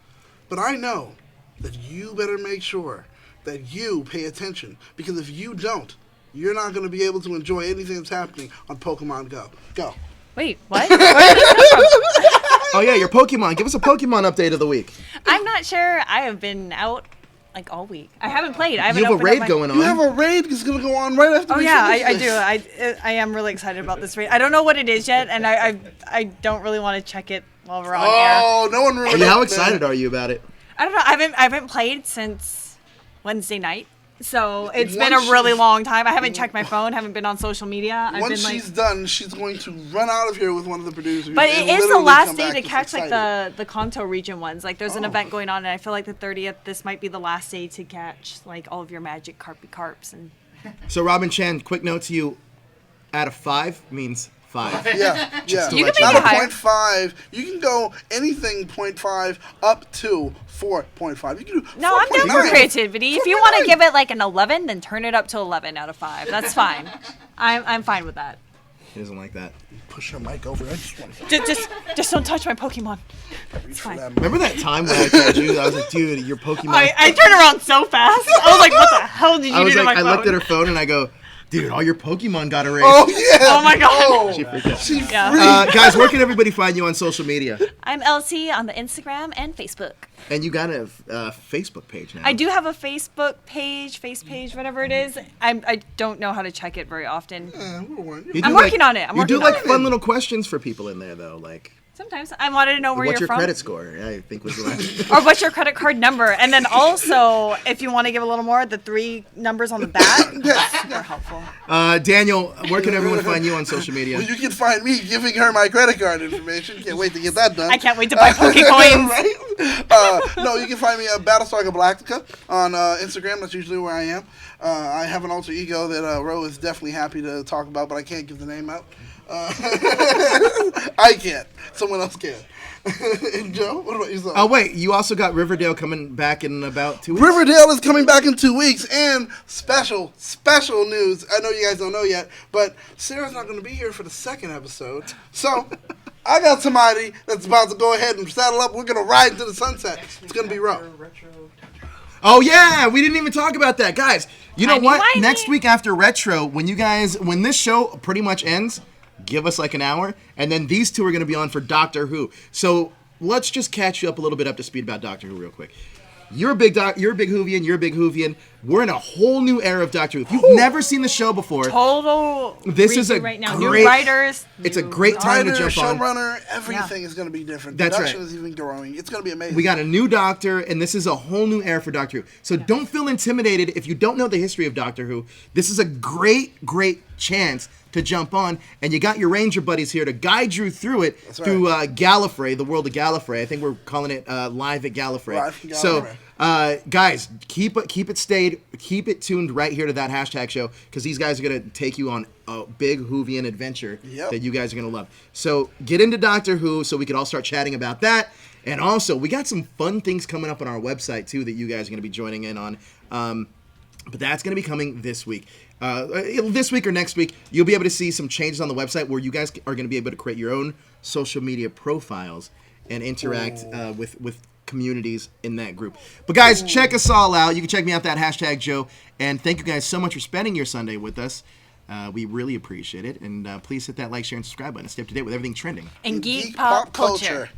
But I know that you better make sure that you pay attention. Because if you don't, you're not going to be able to enjoy anything that's happening on Pokemon Go. Go. Wait, what? Where did this come from? Oh, yeah, your Pokemon. Give us a Pokemon update of the week. I'm not sure. I have been out like all week. I haven't played. I haven't You have a opened up raid my- going on. You have a raid that's going to go on right after Oh we yeah, finish I this. do. I am really excited about this raid. I don't know what it is yet, and I don't really want to check it while we're on air. Oh, no one really. How excited are you about it? I don't know. I haven't played since Wednesday night, so it's been Once a really long time. I haven't checked my phone. Haven't been on social media. I've Once been she's done, she's going to run out of here with one of the producers. But and it is the literally last come day back to just catch like excited. the Kanto region ones. Like there's an event going on, and I feel like the 30th. This might be the last day to catch like all of your magic carps and. So, Robin Chan, quick note to you. Out of 5 means 5. Yeah, yeah. to You can Not make a it higher. 0.5. You can go anything 0.5 up to 4.5. You can do No, I'm down for 4.9. creativity. If you want to give it like an 11, then turn it up to 11 out of 5. That's fine. I'm fine with that. He doesn't like that. Push your mic over. I just want to Just don't touch my Pokemon. reach for fine. that. Remember that time when I told you? I was like, dude, your Pokemon. I turned around so fast. I was like, what the hell did you I do was to like, my I phone? looked at her phone and I go, dude, all your Pokemon got erased. Oh yeah. Oh my god. Oh, She freaked out. she Yeah. freaked. Guys, where can everybody find you on social media? I'm Elle Tea on the Instagram and Facebook. And you got a Facebook page now. I do have a Facebook page, whatever it is. I don't know how to check it very often. You I'm do working on it. I'm you working do on like it. fun little questions for people in there, though. Like, Sometimes I wanted to know where what's you're your from. credit score? I think was the last. Or what's your credit card number? And then also, if you want to give a little more, the 3 numbers on the back. Super helpful. Daniel, where can everyone find you on social media? Well, you can find me giving her my credit card information. Can't wait to get that done. I can't wait to buy Pokecoins. Right? No, you can find me at Battlestar Galactica on Instagram. That's usually where I am. I have an alter ego that Ro is definitely happy to talk about, but I can't give the name out. I can't. Someone else can. And Joe, what about yourself? Oh wait, you also got Riverdale coming back in about 2 weeks. Riverdale is coming back in 2 weeks, and special news. I know you guys don't know yet, but Sarah's not going to be here for the second episode. So, I got somebody that's about to go ahead and saddle up. We're going to ride into the sunset. It's going to be rough. Oh yeah, we didn't even talk about that, guys. You know what? Timey-wimey. Next week after Retro, when this show pretty much ends, give us like an hour, and then these two are going to be on for Doctor Who. So let's just catch you up a little bit up to speed about Doctor Who real quick. You're a big Whovian. You're a big Whovian. We're in a whole new era of Doctor Who. If you've never seen the show before, Total. This is a right now. great- New writers. it's a great time to Writer, jump on. showrunner, everything is going to be different. That's Production right. is even growing. It's going to be amazing. We got a new Doctor, and this is a whole new era for Doctor Who. So don't feel intimidated if you don't know the history of Doctor Who. This is a great chance to jump on, and you got your Ranger buddies here to guide you through it through Gallifrey, the world of Gallifrey. I think we're calling it Live at Gallifrey. Live from So, Gallifrey. guys, keep it tuned right here to that hashtag show, because these guys are gonna take you on a big Whovian adventure that you guys are gonna love. So get into Doctor Who so we can all start chatting about that. And also, we got some fun things coming up on our website too that you guys are gonna be joining in on. But that's going to be coming this week. This week or next week, you'll be able to see some changes on the website where you guys are going to be able to create your own social media profiles and interact with communities in that group. But guys, check us all out. You can check me out, that hashtag Joe. And thank you guys so much for spending your Sunday with us. We really appreciate it. And please hit that like, share, and subscribe button to stay up to date with everything trending. And geek pop culture.